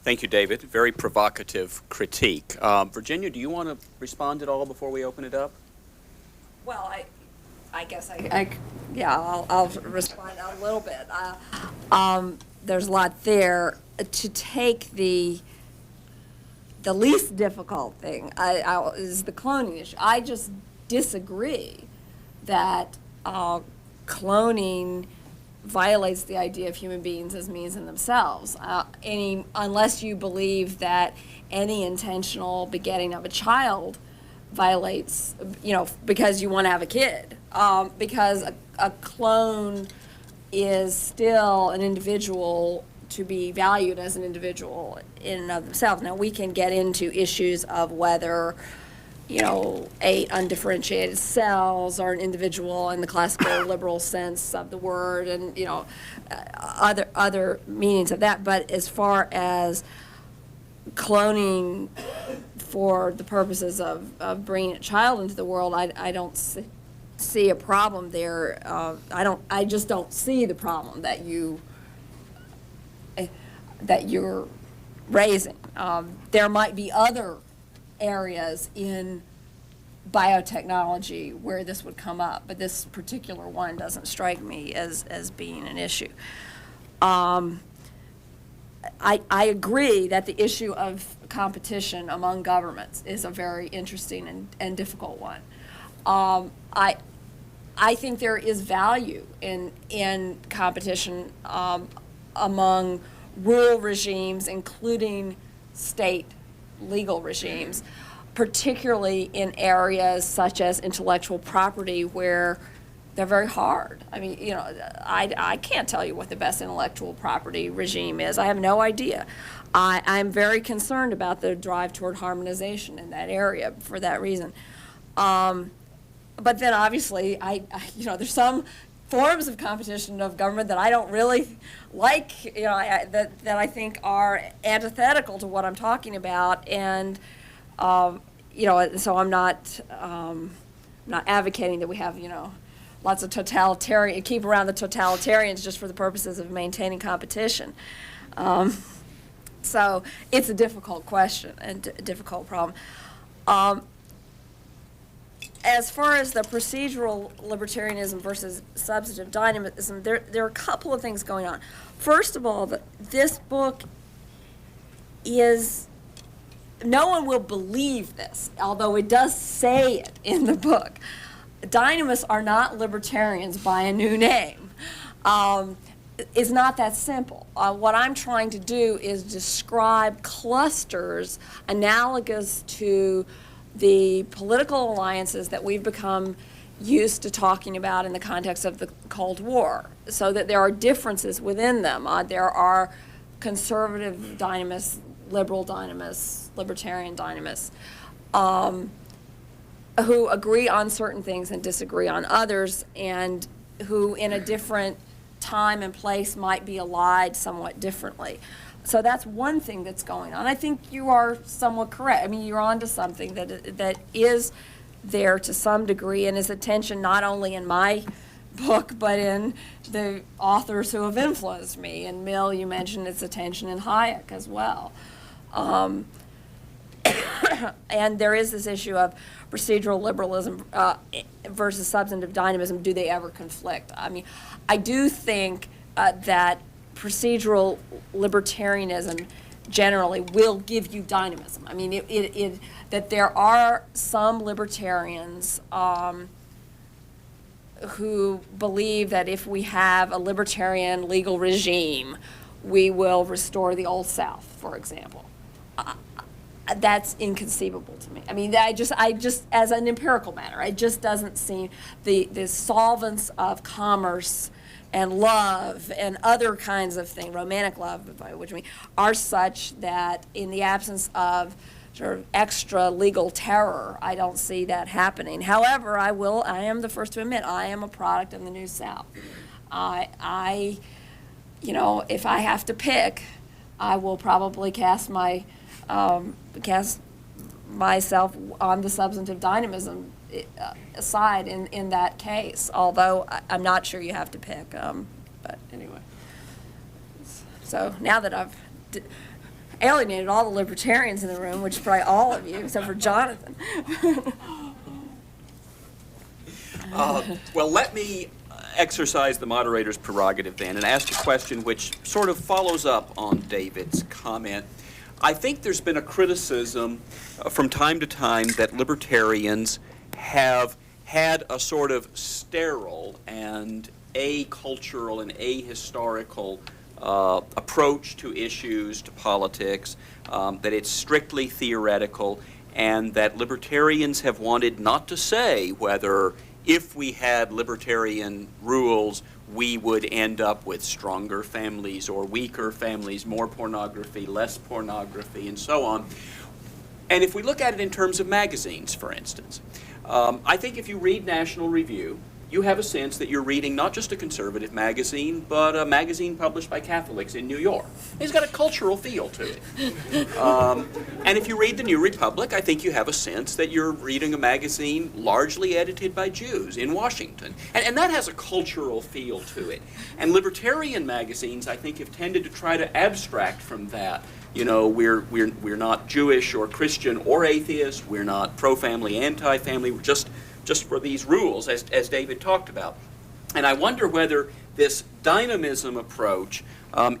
Thank you, David. Very provocative critique. Virginia, do you want to respond at all before we open it up? Well, I guess I'll respond a little bit. There's a lot there. To take the least difficult thing is the cloning issue. I just disagree that cloning violates the idea of human beings as means in themselves. Unless you believe that any intentional begetting of a child violates, because you want to have a kid. Because a clone is still an individual to be valued as an individual in and of themselves. Now, we can get into issues of whether 8 undifferentiated cells are an individual in the classical liberal sense of the word, and other meanings of that. But as far as cloning for the purposes of bringing a child into the world, I don't see a problem there. I just don't see the problem that you're raising. There might be other areas in biotechnology where this would come up, but this particular one doesn't strike me as being an issue. I agree that the issue of competition among governments is a very interesting and difficult one. I think there is value in competition among rural regimes, including state legal regimes, particularly in areas such as intellectual property where they're very hard. I mean, I can't tell you what the best intellectual property regime is. I have no idea. I'm very concerned about the drive toward harmonization in that area for that reason. But then obviously, there's some forms of competition of government that I don't really like, that I think are antithetical to what I'm talking about, and so I'm not advocating that we have lots of keep around the totalitarians just for the purposes of maintaining competition. So it's a difficult question and a difficult problem. As far as the procedural libertarianism versus substantive dynamism, there are a couple of things going on. First of all, this book no one will believe this, although it does say it in the book. Dynamists are not libertarians by a new name. is not that simple. What I'm trying to do is describe clusters analogous to the political alliances that we've become used to talking about in the context of the Cold War, so that there are differences within them. There are conservative dynamists, liberal dynamists, libertarian dynamists, who agree on certain things and disagree on others, and who in a different time and place might be allied somewhat differently. So that's one thing that's going on. I think you are somewhat correct. I mean, you're onto something that is there to some degree, and is a tension not only in my book, but in the authors who have influenced me. And Mill, you mentioned it's a tension in Hayek as well. And there is this issue of procedural liberalism versus substantive dynamism. Do they ever conflict? I mean, I do think that procedural libertarianism generally will give you dynamism. I mean, that there are some libertarians who believe that if we have a libertarian legal regime, we will restore the Old South, for example. That's inconceivable to me. I mean, I just, as an empirical matter, it just doesn't seem, the solvents of commerce and love and other kinds of things, romantic love, by which I mean, are such that in the absence of sort of extra legal terror, I don't see that happening. However, I am the first to admit, I am a product of the New South. You know, if I have to pick, I will probably cast myself on the substantive dynamism side in that case, although I'm not sure you have to pick, but anyway. So now that I've alienated all the libertarians in the room, which is probably all of you, except for Jonathan. Well, let me exercise the moderator's prerogative then and ask a question which sort of follows up on David's comment. I think there's been a criticism from time to time that libertarians have had a sort of sterile and acultural and ahistorical approach to issues, to politics, that it's strictly theoretical, and that libertarians have wanted not to say whether if we had libertarian rules, we would end up with stronger families or weaker families, more pornography, less pornography, and so on. And if we look at it in terms of magazines, for instance, I think if you read National Review, you have a sense that you're reading not just a conservative magazine, but a magazine published by Catholics in New York. It's got a cultural feel to it. And if you read the New Republic, I think you have a sense that you're reading a magazine largely edited by Jews in Washington. And that has a cultural feel to it. And libertarian magazines, I think, have tended to try to abstract from that. You know, we're not Jewish or Christian or atheist. We're not pro-family, anti-family. We're just for these rules, as David talked about. And I wonder whether this dynamism approach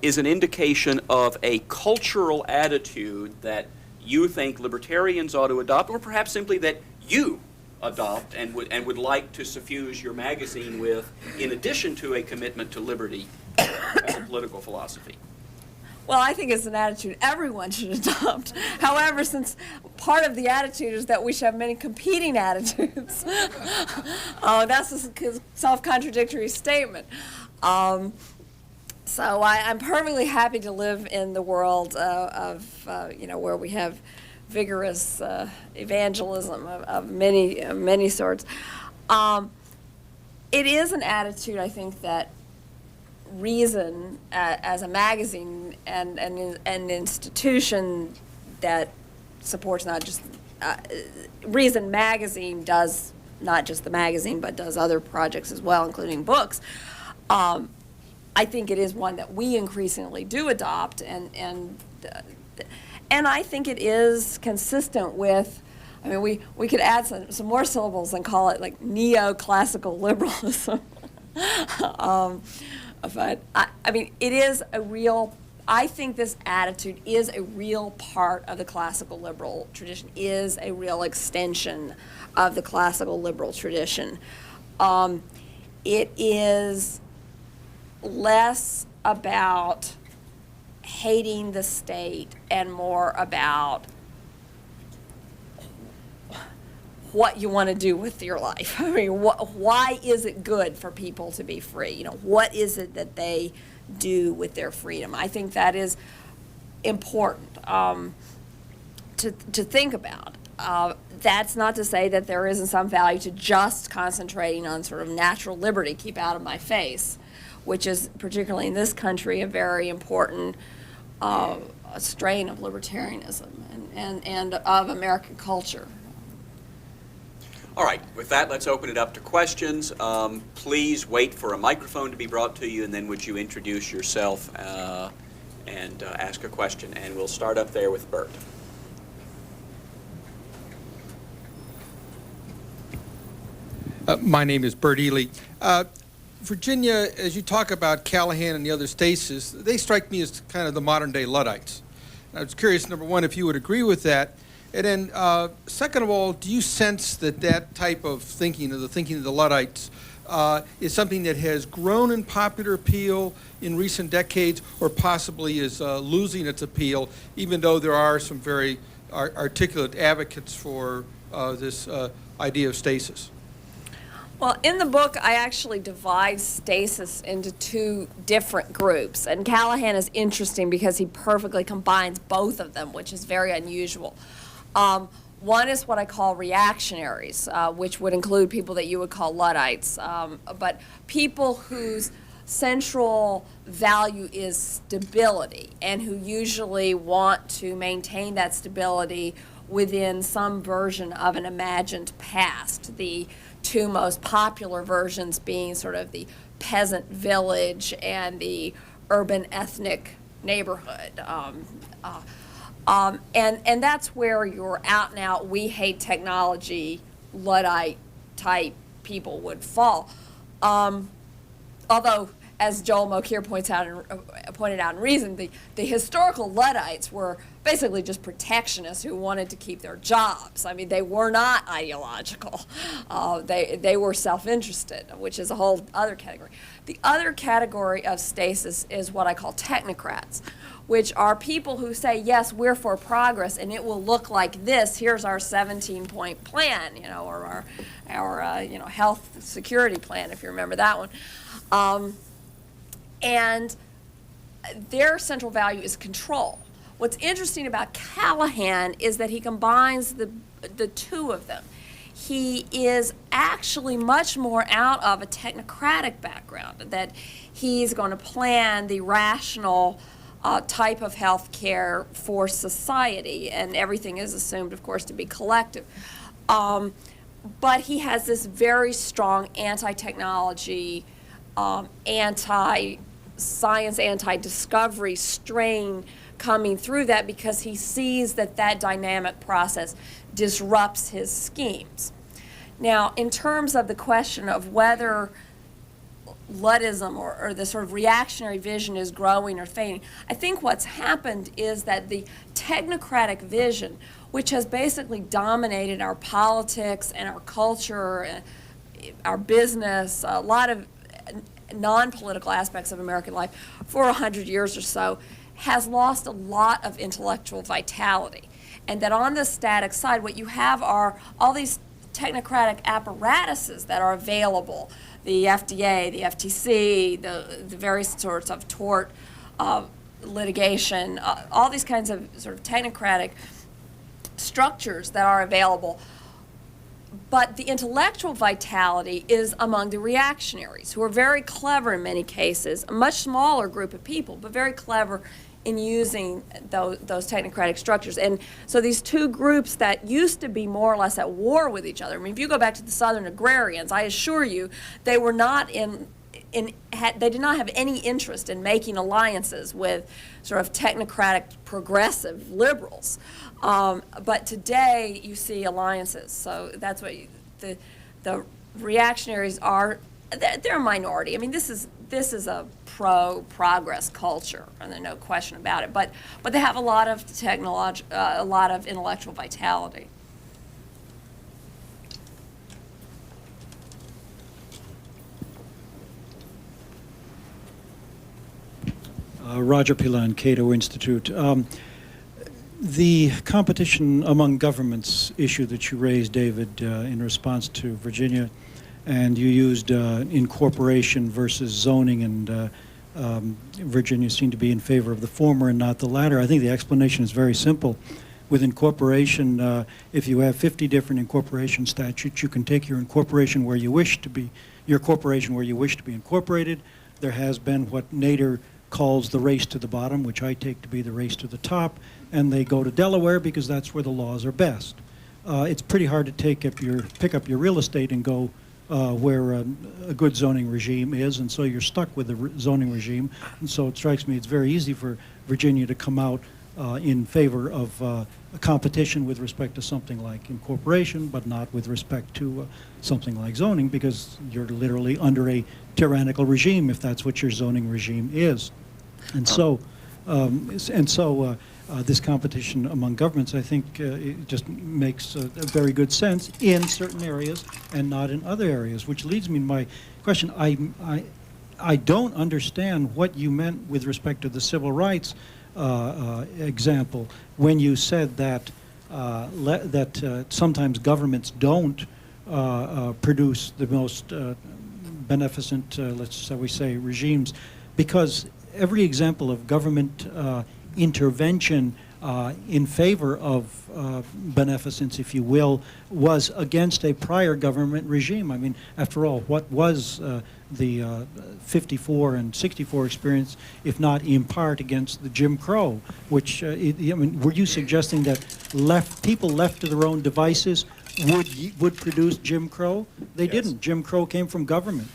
is an indication of a cultural attitude that you think libertarians ought to adopt, or perhaps simply that you adopt and would like to suffuse your magazine with, in addition to a commitment to liberty as a political philosophy. Well, I think it's an attitude everyone should adopt. However, since part of the attitude is that we should have many competing attitudes, that's a self-contradictory statement. So I'm perfectly happy to live in the world where we have vigorous evangelism of many sorts. It is an attitude, I think, that Reason as a magazine and an institution that supports not just Reason magazine does not just the magazine but does other projects as well, including books. I think it is one that we increasingly do adopt, and I think it is consistent with. I mean, we could add some more syllables and call it like neoclassical liberalism. But I mean, it is a real, I think this attitude is a real part of the classical liberal tradition, is a real extension of the classical liberal tradition. It is less about hating the state and more about what you want to do with your life. I mean, why is it good for people to be free? You know, what is it that they do with their freedom? I think that is important to think about. That's not to say that there isn't some value to just concentrating on sort of natural liberty, keep out of my face, which is, particularly in this country, a very important strain of libertarianism and of American culture. All right, with that, let's open it up to questions. Please wait for a microphone to be brought to you, and then would you introduce yourself and ask a question. And we'll start up there with Bert. My name is Bert Ely. Virginia, as you talk about Callahan and the other states, they strike me as kind of the modern-day Luddites. I was curious, number one, if you would agree with that. And then, second of all, do you sense that that type of thinking, or the thinking of the Luddites, is something that has grown in popular appeal in recent decades, or possibly is losing its appeal, even though there are some very articulate advocates for this idea of stasis? Well, in the book, I actually divide stasis into two different groups. And Callahan is interesting because he perfectly combines both of them, which is very unusual. One is what I call reactionaries, which would include people that you would call Luddites, but people whose central value is stability and who usually want to maintain that stability within some version of an imagined past. The two most popular versions being sort of the peasant village and the urban ethnic neighborhood. And that's where your out and out, we hate technology, Luddite type people would fall. Although, as Joel Mokyr pointed out in Reason, the historical Luddites were basically just protectionists who wanted to keep their jobs. I mean, they were not ideological. They were self-interested, which is a whole other category. The other category of stasis is what I call technocrats, which are people who say, yes, we're for progress, and it will look like this. Here's our 17-point plan, you know, or our health security plan, if you remember that one. And their central value is control. What's interesting about Callahan is that he combines the two of them. He is actually much more out of a technocratic background, that he's going to plan the rational type of health care for society, and everything is assumed, of course, to be collective. But he has this very strong anti-technology, anti-science, anti-discovery strain coming through that, because he sees that that dynamic process disrupts his schemes. Now, in terms of the question of whether Luddism or the sort of reactionary vision is growing or fading, I think what's happened is that the technocratic vision, which has basically dominated our politics and our culture, our business, a lot of non-political aspects of American life for 100 years or so, has lost a lot of intellectual vitality. And that on the static side, what you have are all these technocratic apparatuses that are available, the FDA, the FTC, the various sorts of tort litigation, all these kinds of sort of technocratic structures that are available. But the intellectual vitality is among the reactionaries, who are very clever in many cases, a much smaller group of people, but very clever in using those technocratic structures. And so these two groups that used to be more or less at war with each other, I mean, if you go back to the Southern agrarians, I assure you they were not they did not have any interest in making alliances with sort of technocratic progressive liberals. But today you see alliances. So that's what the reactionaries are. They're a minority. I mean, this is a pro-progress culture, and there's no question about it. But they have a lot of a lot of intellectual vitality. Roger Pilon, Cato Institute. The competition among governments issue that you raised, David, in response to Virginia, and you used incorporation versus zoning, and Virginia seemed to be in favor of the former and not the latter. I think the explanation is very simple. With incorporation, if you have 50 different incorporation statutes, you can take your incorporation where you wish to be, your corporation where you wish to be incorporated. There has been what Nader calls the race to the bottom, which I take to be the race to the top, and they go to Delaware because that's where the laws are best. It's pretty hard to pick up your real estate and go where a good zoning regime is, and so you're stuck with the zoning regime. And so it strikes me it's very easy for Virginia to come out in favor of a competition with respect to something like incorporation, but not with respect to something like zoning, because you're literally under a tyrannical regime if that's what your zoning regime is. And so, this competition among governments, I think, it just makes a very good sense in certain areas and not in other areas, which leads me to my question. I don't understand what you meant with respect to the civil rights example when you said that sometimes governments don't produce the most beneficent, let's we say, regimes, because every example of government intervention in favor of beneficence, if you will, was against a prior government regime. I mean, after all, what was the 54 and 64 experience, if not in part against the Jim Crow, which, I mean, were you suggesting that people left to their own devices would produce Jim Crow? They Yes. didn't. Jim Crow came from government.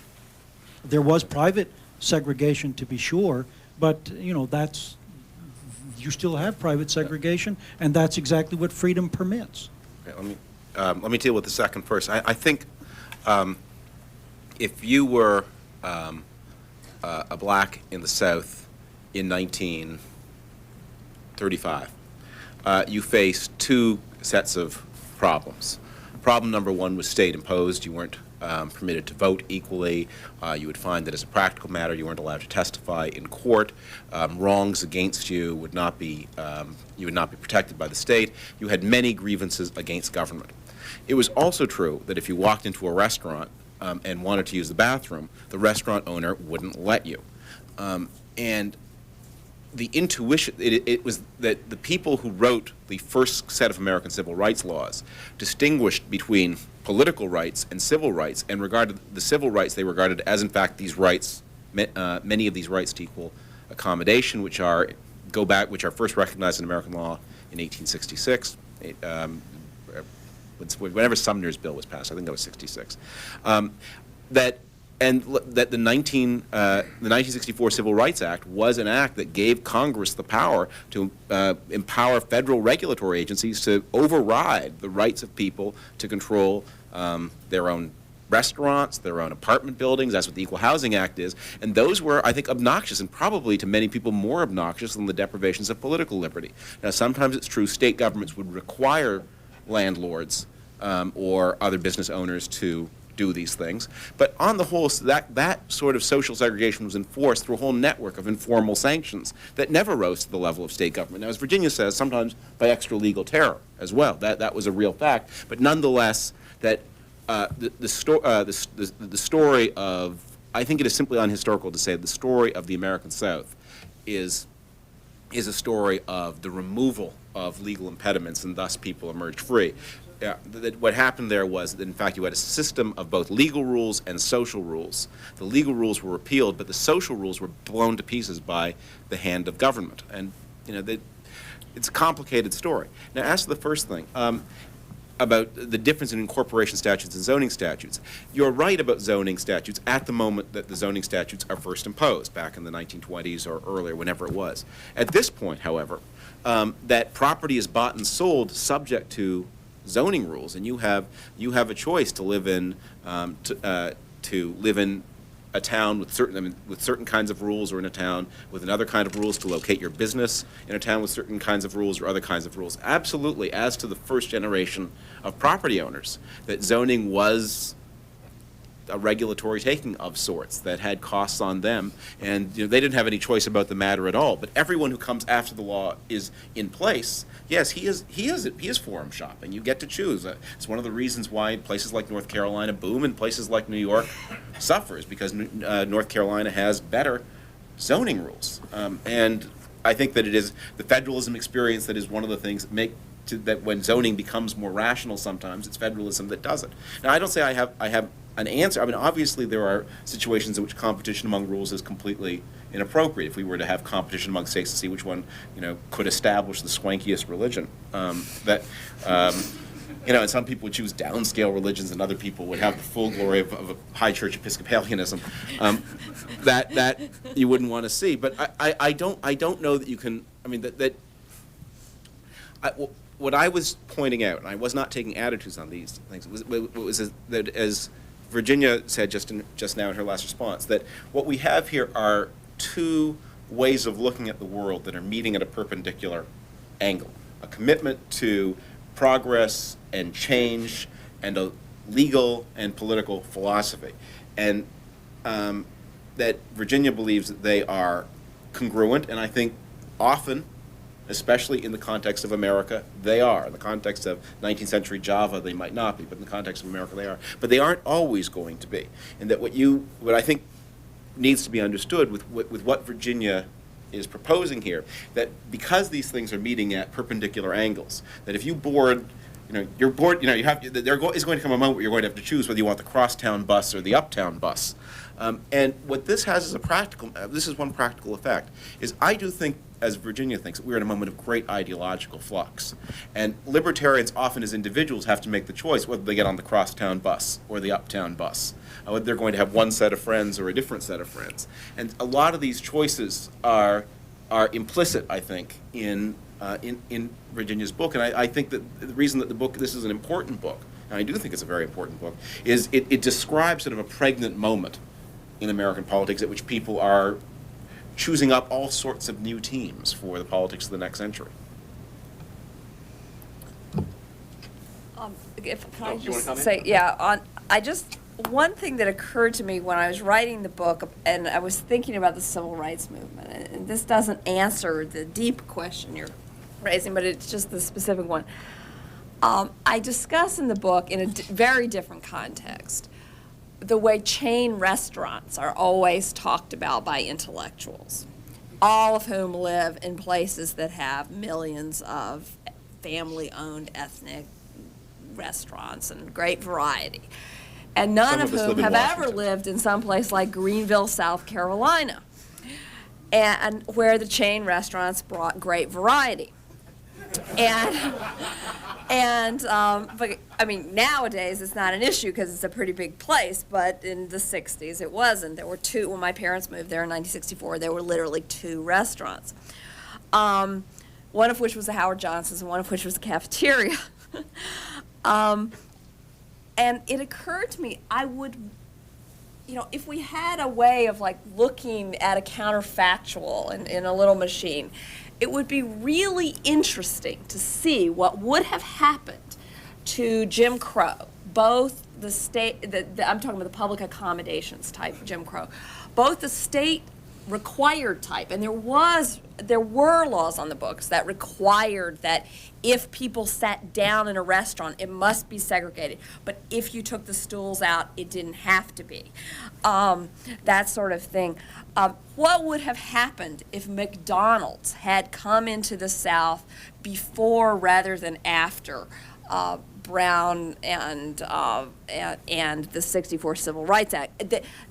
There was private segregation, to be sure, but, you know, you still have private segregation, and that's exactly what freedom permits. Okay, let me deal with the second first. I think if you were a black in the South in 1935, you faced two sets of problems. Problem number one was state imposed. You weren't permitted to vote equally. You would find that as a practical matter, you weren't allowed to testify in court. Wrongs against you would not be protected by the state. You had many grievances against government. It was also true that if you walked into a restaurant and wanted to use the bathroom, the restaurant owner wouldn't let you. And the intuition, it was that the people who wrote the first set of American civil rights laws distinguished between political rights and civil rights, and regarded the civil rights they regarded as, in fact, these rights, many of these rights to equal accommodation, which are first recognized in American law in 1866. Whenever Sumner's bill was passed, I think that was 66. That the 1964 Civil Rights Act was an act that gave Congress the power to empower federal regulatory agencies to override the rights of people to control their own restaurants, their own apartment buildings. That's what the Equal Housing Act is. And those were, I think, obnoxious, and probably to many people more obnoxious than the deprivations of political liberty. Now, sometimes it's true state governments would require landlords or other business owners to do these things. But on the whole, that sort of social segregation was enforced through a whole network of informal sanctions that never rose to the level of state government. Now, as Virginia says, sometimes by extra legal terror as well. That was a real fact. But nonetheless, that the story of, I think it is simply unhistorical to say the story of the American South is a story of the removal of legal impediments, and thus people emerged free. What happened there was that, in fact, you had a system of both legal rules and social rules. The legal rules were repealed, but the social rules were blown to pieces by the hand of government. And, you know, it's a complicated story. Now, as to the first thing, about the difference in incorporation statutes and zoning statutes, you're right about zoning statutes at the moment that the zoning statutes are first imposed, back in the 1920s or earlier, whenever it was. At this point, however, that property is bought and sold subject to zoning rules, and you have a choice to live in a town with certain kinds of rules, or in a town with another kind of rules, to locate your business in a town with certain kinds of rules or other kinds of rules. Absolutely, as to the first generation of property owners, that zoning was a regulatory taking of sorts that had costs on them, and they didn't have any choice about the matter at all. But everyone who comes after the law is in place, yes, he is forum shopping. You get to choose. It's one of the reasons why places like North Carolina boom and places like New York suffers, because North Carolina has better zoning rules. And I think that it is the federalism experience that is one of the things that when zoning becomes more rational sometimes, it's federalism that does it. Now, I don't say I have an answer. I mean, obviously there are situations in which competition among rules is completely inappropriate. If we were to have competition among states to see which one, could establish the swankiest religion, and some people would choose downscale religions, and other people would have the full glory of a high church Episcopalianism, that you wouldn't want to see. But I don't know that you can. I mean what I was pointing out, and I was not taking attitudes on these things, was that, as Virginia said just now in her last response, that what we have here are two ways of looking at the world that are meeting at a perpendicular angle. A commitment to progress and change and a legal and political philosophy. And that Virginia believes that they are congruent, and I think often, especially in the context of America, they are. In the context of 19th century Java, they might not be, but in the context of America, they are. But they aren't always going to be. And that what I think needs to be understood with what Virginia is proposing here, that because these things are meeting at perpendicular angles, that if you board, you're bored, there is going to come a moment where you're going to have to choose whether you want the crosstown bus or the uptown bus. And what this has as this is one practical effect, is I do think, as Virginia thinks, that we're in a moment of great ideological flux. And libertarians often as individuals have to make the choice whether they get on the crosstown bus or the uptown bus, whether they're going to have one set of friends or a different set of friends. And a lot of these choices are implicit, I think, in Virginia's book. And I think that the reason that this is an important book, and I do think it's a very important book, is it describes sort of a pregnant moment in American politics at which people are choosing up all sorts of new teams for the politics of the next century. One thing that occurred to me when I was writing the book, and I was thinking about the civil rights movement, and this doesn't answer the deep question you're raising, but it's just the specific one. I discuss in the book, in a very different context, the way chain restaurants are always talked about by intellectuals, all of whom live in places that have millions of family-owned ethnic restaurants and great variety. And none of whom have ever lived in some place like Greenville, South Carolina, and where the chain restaurants brought great variety. But I mean, nowadays it's not an issue because it's a pretty big place, but in the 60s it wasn't. There were two, when my parents moved there in 1964, there were literally two restaurants. One of which was the Howard Johnson's and one of which was the cafeteria. And it occurred to me, I would, if we had a way of like looking at a counterfactual in a little machine, it would be really interesting to see what would have happened to Jim Crow, both the state, I'm talking about the public accommodations type of Jim Crow, both the state required type, and there were laws on the books that required that if people sat down in a restaurant, it must be segregated. But if you took the stools out, it didn't have to be. That sort of thing. What would have happened if McDonald's had come into the South before rather than after Brown and the '64 Civil Rights Act?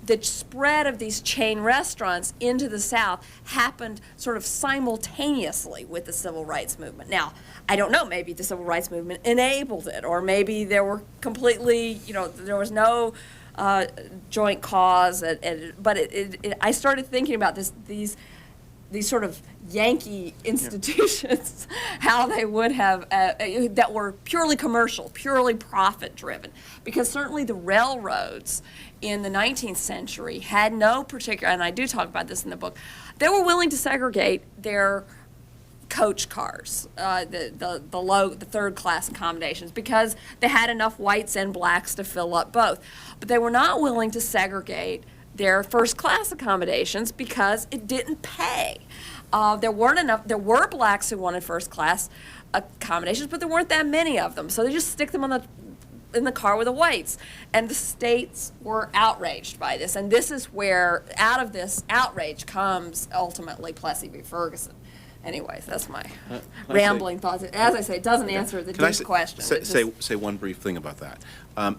The spread of these chain restaurants into the South happened sort of simultaneously with the Civil Rights Movement. Now, I don't know, maybe the Civil Rights Movement enabled it, or maybe there were completely, there was no joint cause, but I started thinking about these sort of Yankee institutions, how they would have, that were purely commercial, purely profit-driven. Because certainly the railroads in the 19th century had no particular, and I do talk about this in the book, they were willing to segregate their coach cars, the third class accommodations, because they had enough whites and blacks to fill up both. But they were not willing to segregate their first class accommodations because it didn't pay. There were blacks who wanted first class accommodations, but there weren't that many of them. So they just stick them in the car with the whites. And the states were outraged by this. And this is where, out of this outrage, comes ultimately Plessy v. Ferguson. Anyways, that's my rambling thoughts. As I say, it doesn't answer the deep question. Say one brief thing about that.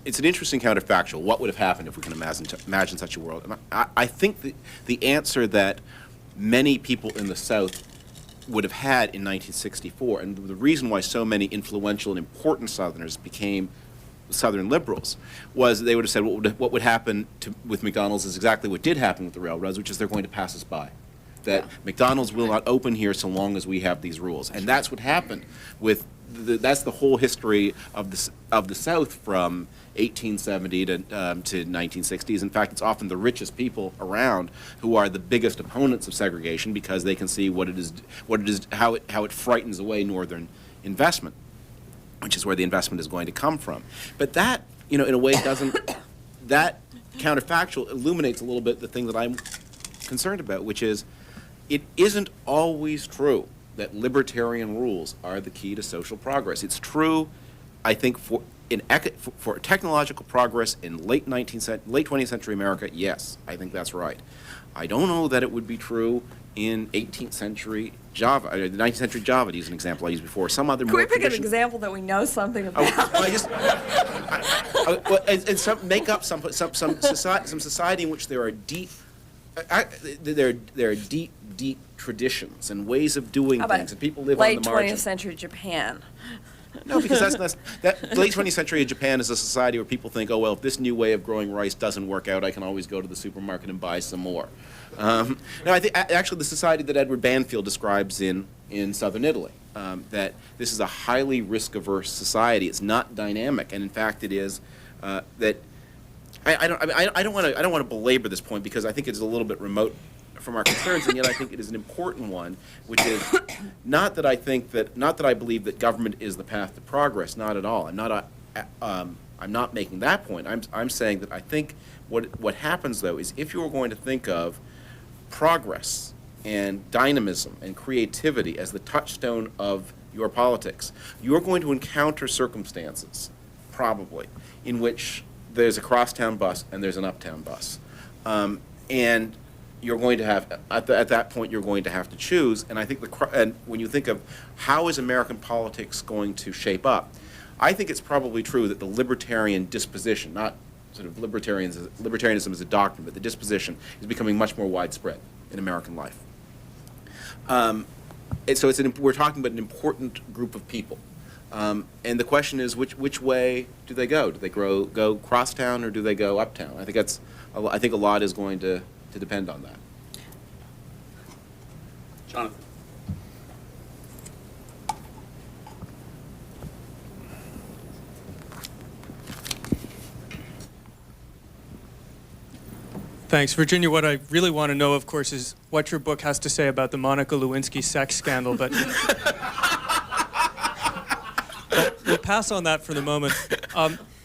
It's an interesting counterfactual. What would have happened if we can imagine such a world? And I think the answer that many people in the South would have had in 1964, and the reason why so many influential and important Southerners became Southern liberals, was they would have said what would happen with McDonald's is exactly what did happen with the railroads, which is they're going to pass us by. That McDonald's will not open here so long as we have these rules, and that's what happened with. That's the whole history of the South from 1870 to 1960s. In fact, it's often the richest people around who are the biggest opponents of segregation because they can see how it frightens away Northern investment, which is where the investment is going to come from. But that, in a way, doesn't. That counterfactual illuminates a little bit the thing that I'm concerned about, which is, it isn't always true that libertarian rules are the key to social progress. It's true, I think, for technological progress in late 20th century America, yes, I think that's right. I don't know that it would be true in 18th century Java, 19th century Java, to use an example I used before. Some other Can we pick an example that we know something about? Make up some society in which there are deep traditions and ways of doing things, and people live on the margin. Late 20th century Japan. No, because that late 20th century Japan is a society where people think, oh, well, if this new way of growing rice doesn't work out, I can always go to the supermarket and buy some more. No, I think actually the society that Edward Banfield describes in southern Italy, that this is a highly risk-averse society. It's not dynamic, and in fact, it is that. I don't want to belabor this point because I think it's a little bit remote from our concerns, and yet I think it is an important one, which is not that I believe that government is the path to progress. Not at all. I'm not making that point. I'm saying that I think what happens though is if you're going to think of progress and dynamism and creativity as the touchstone of your politics, you're going to encounter circumstances, probably, in which there's a crosstown bus and there's an uptown bus. And you're going to have, at that point, you're going to have to choose. And I think and when you think of how is American politics going to shape up, I think it's probably true that the libertarian disposition, not sort of libertarianism as a doctrine, but the disposition is becoming much more widespread in American life. So we're talking about an important group of people. And the question is, which way do they go? Do they go crosstown or do they go uptown? I think a lot is going to depend on that. Jonathan. Thanks. Virginia, what I really want to know, of course, is what your book has to say about the Monica Lewinsky sex scandal, but we'll pass on that for the moment.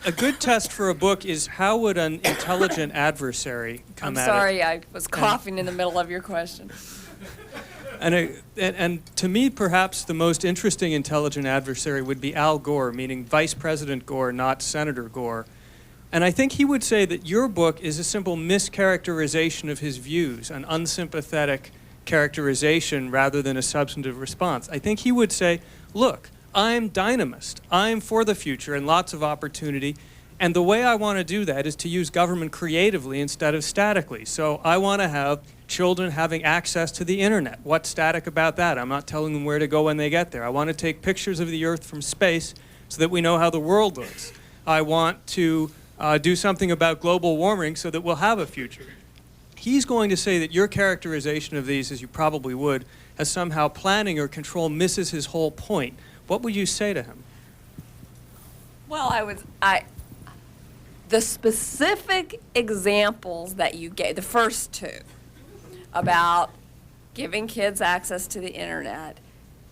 A good test for a book is how would an intelligent adversary come at it? I'm sorry, I was coughing in the middle of your question. And to me, perhaps the most interesting intelligent adversary would be Al Gore, meaning Vice President Gore, not Senator Gore. And I think he would say that your book is a simple mischaracterization of his views, an unsympathetic characterization rather than a substantive response. I think he would say, look, I'm dynamist. I'm for the future and lots of opportunity. And the way I want to do that is to use government creatively instead of statically. So I want to have children having access to the internet. What's static about that? I'm not telling them where to go when they get there. I want to take pictures of the Earth from space so that we know how the world looks. I want to do something about global warming so that we'll have a future. He's going to say that your characterization of these, as you probably would, as somehow planning or control misses his whole point. What would you say to him? Well, the specific examples that you gave, the first two, about giving kids access to the internet,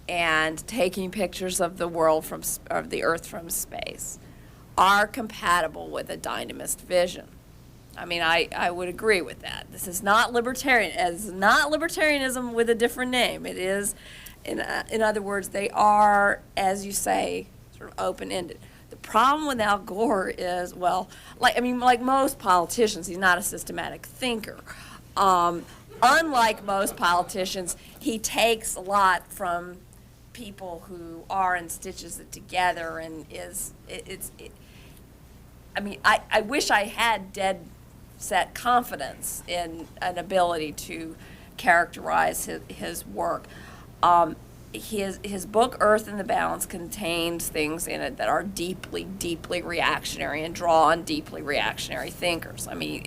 and taking pictures of the world of the Earth from space are compatible with a dynamist vision. I mean, I would agree with that. This is not libertarian. It's not libertarianism with a different name. It is, in other words, they are, as you say, sort of open-ended. The problem with Al Gore is, well, like most politicians, he's not a systematic thinker. Unlike most politicians, he takes a lot from people who are and stitches it together, and I wish I had dead set confidence in an ability to characterize his work. His book, Earth in the Balance, contains things in it that are deeply, deeply reactionary and draw on deeply reactionary thinkers. I mean,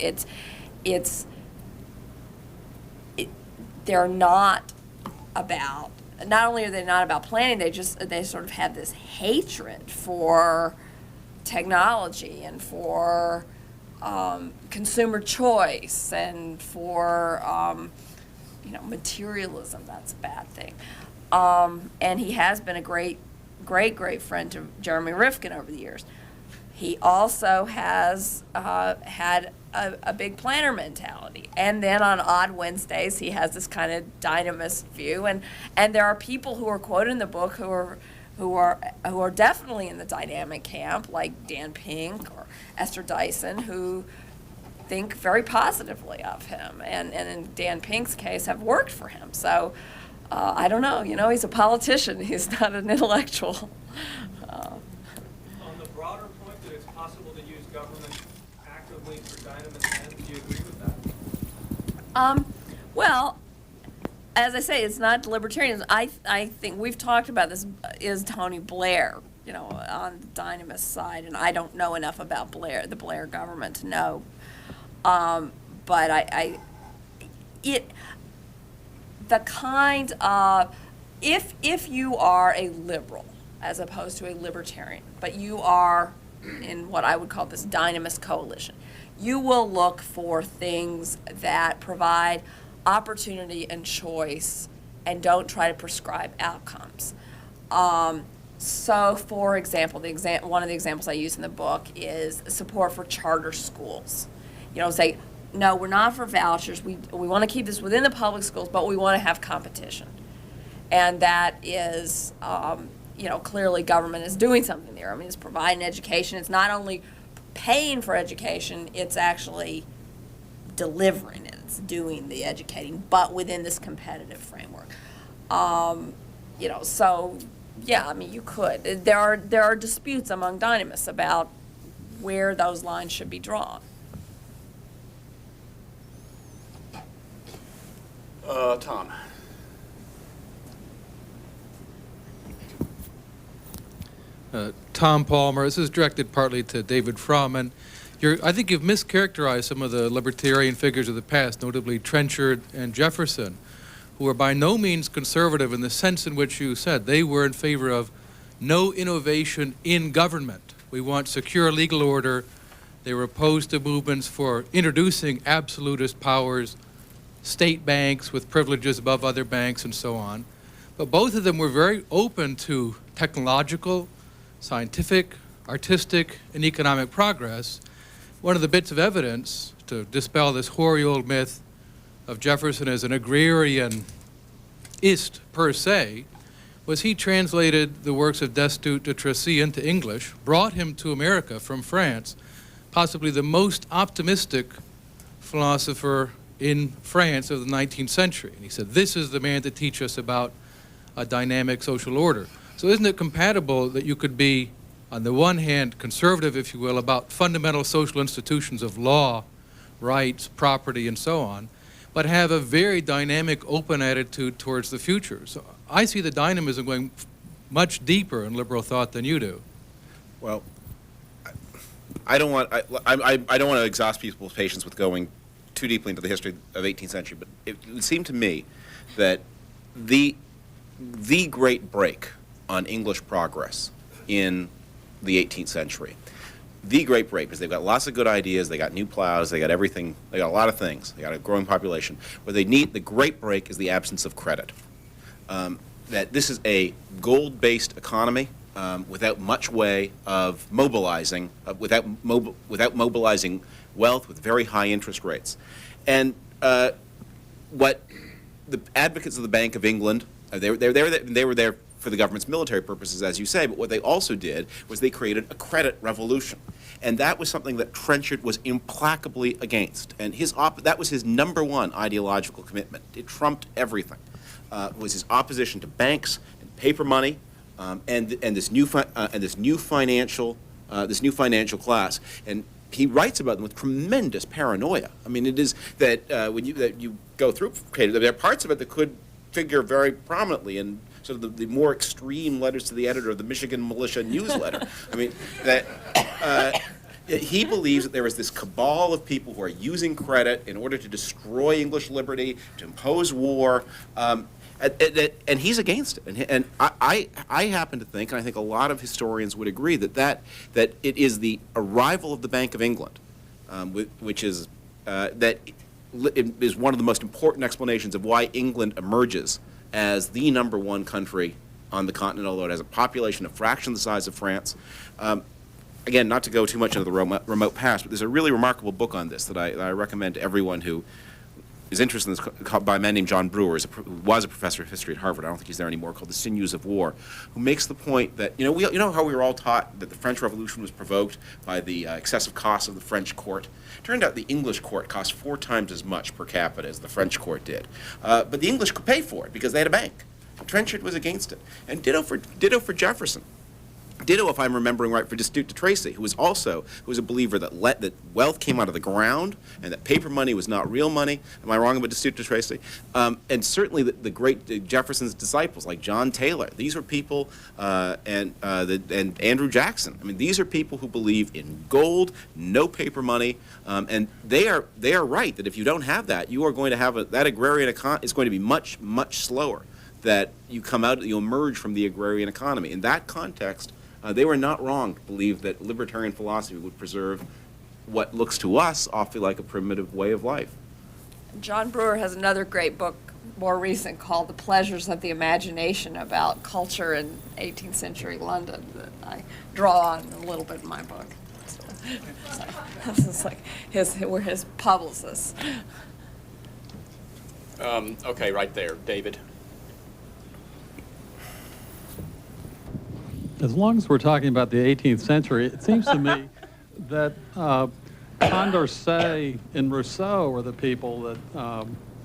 they're not only are they not about planning, they sort of have this hatred for technology and for consumer choice and for materialism. That's a bad thing. And he has been a great friend to Jeremy Rifkin over the years. He also has had a big planner mentality. And then on odd Wednesdays, he has this kind of dynamist view. And there are people who are quoted in the book who are definitely in the dynamic camp, like Dan Pink or Esther Dyson, who think very positively of him, and in Dan Pink's case have worked for him. So I don't know, he's a politician, he's not an intellectual. On the broader point that it's possible to use government actively for dynamist ends, do you agree with that? Well, as I say, it's not libertarianism. I think we've talked about this, is Tony Blair, on the dynamist side, and I don't know enough about the Blair government to know. But the kind of, if you are a liberal as opposed to a libertarian, but you are in what I would call this dynamist coalition, you will look for things that provide opportunity and choice and don't try to prescribe outcomes. So, for example, one of the examples I use in the book is support for charter schools. Say, no, we're not for vouchers. We want to keep this within the public schools, but we want to have competition. And that is, clearly government is doing something there. I mean, it's providing education. It's not only paying for education, it's actually delivering it. It's doing the educating, but within this competitive framework. So, yeah, I mean, you could. There are disputes among dynamists about where those lines should be drawn. Tom. Tom Palmer. This is directed partly to David Frum. And I think you've mischaracterized some of the libertarian figures of the past, notably Trenchard and Jefferson, who were by no means conservative in the sense in which you said. They were in favor of no innovation in government. We want secure legal order. They were opposed to movements for introducing absolutist powers, state banks with privileges above other banks, and so on. But both of them were very open to technological, scientific, artistic, and economic progress. One of the bits of evidence to dispel this hoary old myth of Jefferson as an agrarianist per se was he translated the works of Destutt de Tracy into English, brought him to America from France, possibly the most optimistic philosopher in France of the 19th century. And he said, this is the man to teach us about a dynamic social order. So isn't it compatible that you could be, on the one hand, conservative, if you will, about fundamental social institutions of law, rights, property, and so on, but have a very dynamic, open attitude towards the future? So I see the dynamism going much deeper in liberal thought than you do. Well, I don't want to exhaust people's patience with going too deeply into the history of the 18th century, but it would seem to me that the great break on English progress in the 18th century, the great break, because they've got lots of good ideas, they got new plows, they got everything, they got a lot of things, they got a growing population. What they need, the great break, is the absence of credit. that this is a gold-based economy without much way of mobilizing, without mobilizing wealth with very high interest rates. And what the advocates of the Bank of England, they were there for the government's military purposes, as you say, but what they also did was they created a credit revolution. And that was something that Trenchard was implacably against. And that was his number one ideological commitment. It trumped everything. Was his opposition to banks and paper money, and this new financial class. And he writes about them with tremendous paranoia. I mean, it is that when you go through Cato, there are parts of it that could figure very prominently in sort of the more extreme letters to the editor of the Michigan Militia newsletter. I mean, that he believes that there is this cabal of people who are using credit in order to destroy English liberty, to impose war, and he's against it. And I happen to think, and I think a lot of historians would agree, that it is the arrival of the Bank of England, which is that it is one of the most important explanations of why England emerges as the number one country on the continent, although it has a population a fraction the size of France. Again, not to go too much into the remote past, but there's a really remarkable book on this that I recommend to everyone who is interested in this, by a man named John Brewer, who was a professor of history at Harvard. I don't think he's there anymore, called The Sinews of War, who makes the point that, you know how we were all taught that the French Revolution was provoked by the excessive costs of the French court? Turned out the English court cost 4 times as much per capita as the French court did. But the English could pay for it because they had a bank. Trenchard was against it. And ditto for Jefferson. Ditto, if I'm remembering right, for Destutt de Tracy, who was a believer that wealth came out of the ground and that paper money was not real money. Am I wrong about Destutt de Tracy? And certainly the great Jefferson's disciples, like John Taylor, these are people, and Andrew Jackson. I mean, these are people who believe in gold, no paper money, and they are right that if you don't have that, you are going to have that agrarian economy is going to be much, much slower. That you emerge from the agrarian economy. In that context, they were not wrong to believe that libertarian philosophy would preserve what looks to us awfully like a primitive way of life. John Brewer has another great book, more recent, called The Pleasures of the Imagination, about culture in 18th century London, that I draw on a little bit in my book. So this is like we're his publicists. Okay, right there, David. As long as we're talking about the 18th century, it seems to me that Condorcet and Rousseau are the people that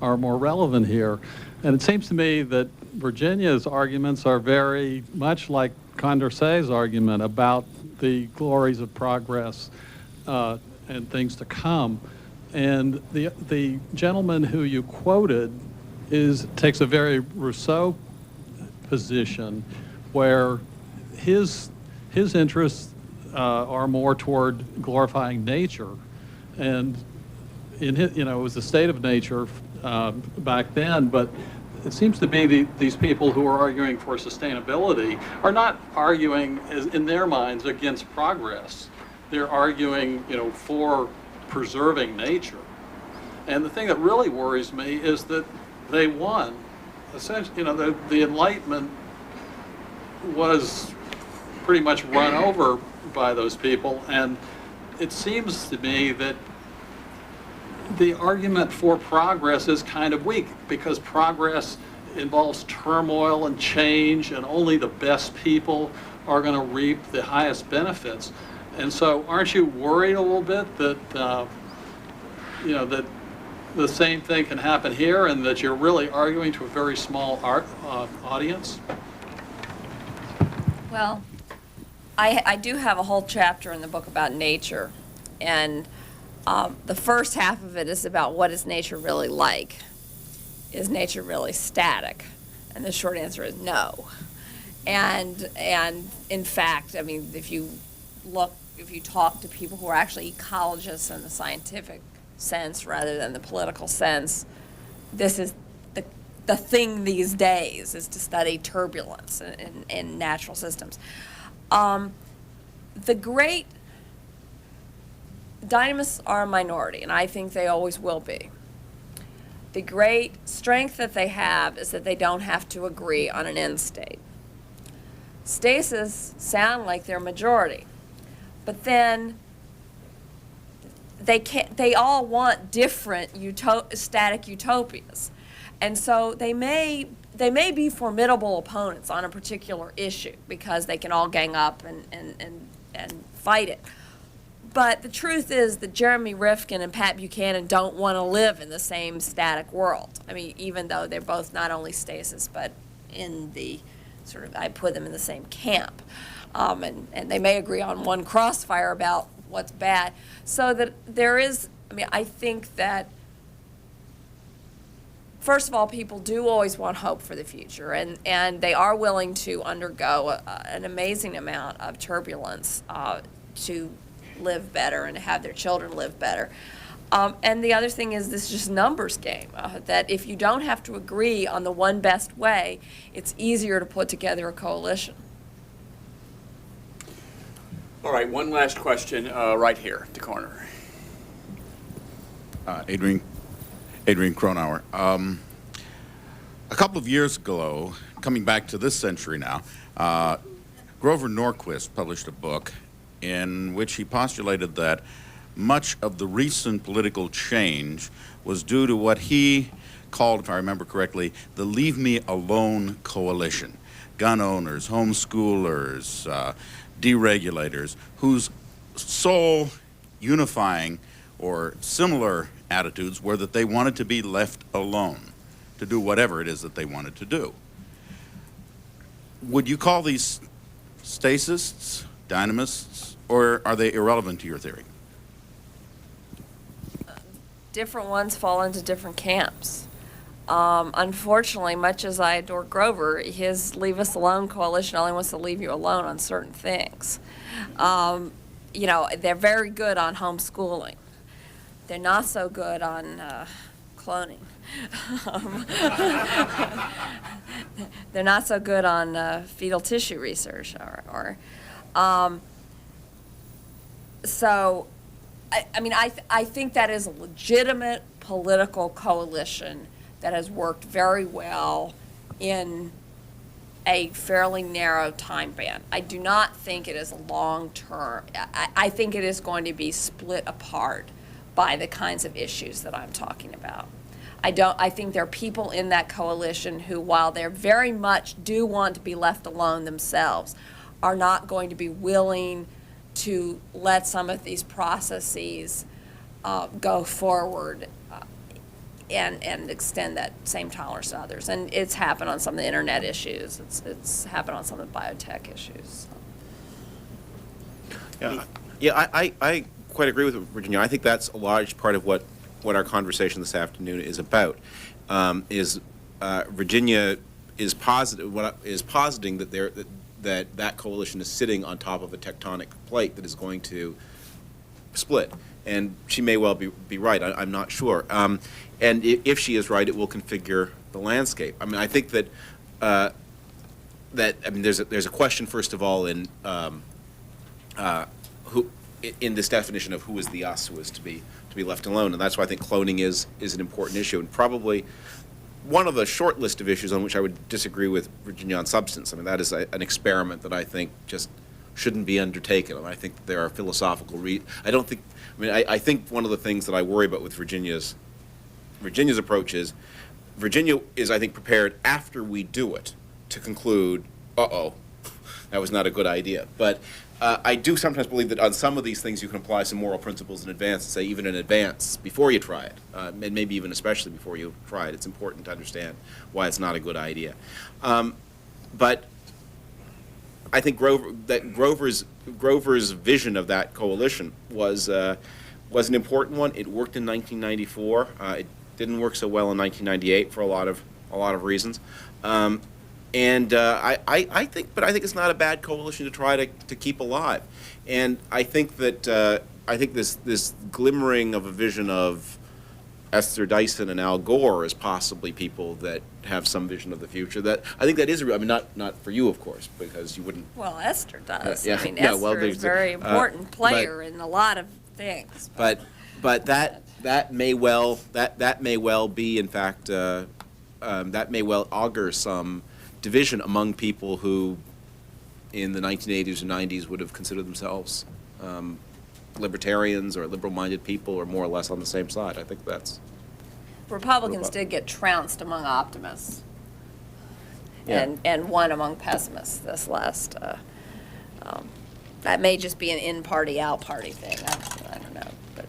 are more relevant here. And it seems to me that Virginia's arguments are very much like Condorcet's argument about the glories of progress and things to come. And the gentleman who you quoted takes a very Rousseau position where his interests are more toward glorifying nature, and it was the state of nature back then. But it seems to be these people who are arguing for sustainability are not arguing, in their minds, against progress. They're arguing, for preserving nature. And the thing that really worries me is that they won. Essentially, the Enlightenment was pretty much run over by those people, and it seems to me that the argument for progress is kind of weak because progress involves turmoil and change, and only the best people are going to reap the highest benefits. And so aren't you worried a little bit that that the same thing can happen here, and that you're really arguing to a very small audience? Well, I do have a whole chapter in the book about nature, and the first half of it is about what is nature really like. Is nature really static? And the short answer is no. And in fact, I mean, if you talk to people who are actually ecologists in the scientific sense rather than the political sense, this is the thing these days, is to study turbulence in natural systems. The great dynamists are a minority, and I think they always will be. the great strength that they have is that they don't have to agree on an end state. Stasis sound like they're majority, but then they all want different static utopias. And so they may be formidable opponents on a particular issue because they can all gang up and fight it. But the truth is that Jeremy Rifkin and Pat Buchanan don't want to live in the same static world. I mean, even though they're both not only stasis, but in the sort of, I put them in the same camp. And they may agree on one crossfire about what's bad. So that there is, I mean, I think that, first of all, people do always want hope for the future, and they are willing to undergo an amazing amount of turbulence to live better and to have their children live better. And the other thing is this just numbers game, that if you don't have to agree on the one best way, it's easier to put together a coalition. All right, one last question right here at the corner. Adrian Cronauer. A couple of years ago, coming back to this century now, Grover Norquist published a book in which he postulated that much of the recent political change was due to what he called, if I remember correctly, the Leave Me Alone coalition. Gun owners, homeschoolers, deregulators, whose sole unifying or similar attitudes were that they wanted to be left alone to do whatever it is that they wanted to do. Would you call these stasists, dynamists, or are they irrelevant to your theory? Different ones fall into different camps. Unfortunately, much as I adore Grover, his Leave Us Alone coalition only wants to leave you alone on certain things. You know, they're very good on homeschooling. They're not so good on cloning. They're not so good on fetal tissue research so, I mean, I think that is a legitimate political coalition that has worked very well in a fairly narrow time band. I do not think it is a long-term. I think it is going to be split apart by the kinds of issues that I'm talking about. I think there are people in that coalition who, while they very much do want to be left alone themselves, are not going to be willing to let some of these processes go forward and extend that same tolerance to others. And it's happened on some of the internet issues. It's happened on some of the biotech issues. Yeah, I quite agree with Virginia. I think that's a large part of what our conversation this afternoon is about. Virginia is positing that that coalition is sitting on top of a tectonic plate that is going to split. And she may well be right. I'm not sure. And if she is right, it will configure the landscape. I mean, I think that there's a question, first of all, in this definition of who is the us, who is to be left alone, and that's why I think cloning is an important issue, and probably one of the short list of issues on which I would disagree with Virginia on substance. I mean, that is an experiment that I think just shouldn't be undertaken, and I think that there are philosophical I think one of the things that I worry about with Virginia's approach is Virginia is, I think, prepared after we do it to conclude, that was not a good idea. But I do sometimes believe that on some of these things you can apply some moral principles in advance, and say even in advance, before you try it, and maybe even especially before you try it, it's important to understand why it's not a good idea. But I think Grover's vision of that coalition was an important one. It worked in 1994. It didn't work so well in 1998 for a lot of reasons. I think it's not a bad coalition to try to keep alive. And I think that this glimmering of a vision of Esther Dyson and Al Gore as possibly people that have some vision of the future. That I think that is. I mean, not for you, of course, because you wouldn't. Well, Esther does. Esther is a very important player in a lot of things. But that that may well be, in fact, that may well augur some division among people who, in the 1980s or 90s, would have considered themselves libertarians or liberal-minded people, or more or less on the same side. I think that's. Republicans did get trounced among optimists, Yeah. and won among pessimists this last. That may just be an in-party, out-party thing. I don't know, but.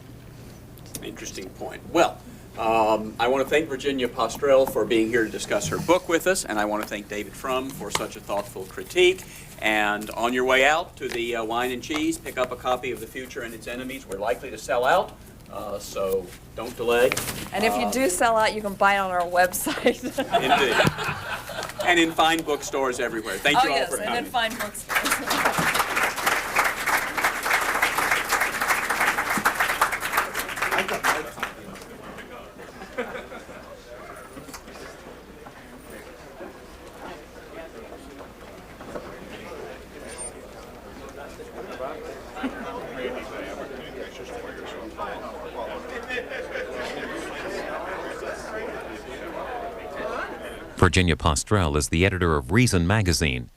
Interesting point. Well, I want to thank Virginia Postrel for being here to discuss her book with us, and I want to thank David Frum for such a thoughtful critique. And on your way out to the Wine and Cheese, pick up a copy of The Future and Its Enemies. We're likely to sell out, so don't delay. And if you do sell out, you can buy it on our website. Indeed. And in fine bookstores everywhere. Thank you all for coming. Oh, yes, and in fine bookstores. Virginia Postrel is the editor of Reason magazine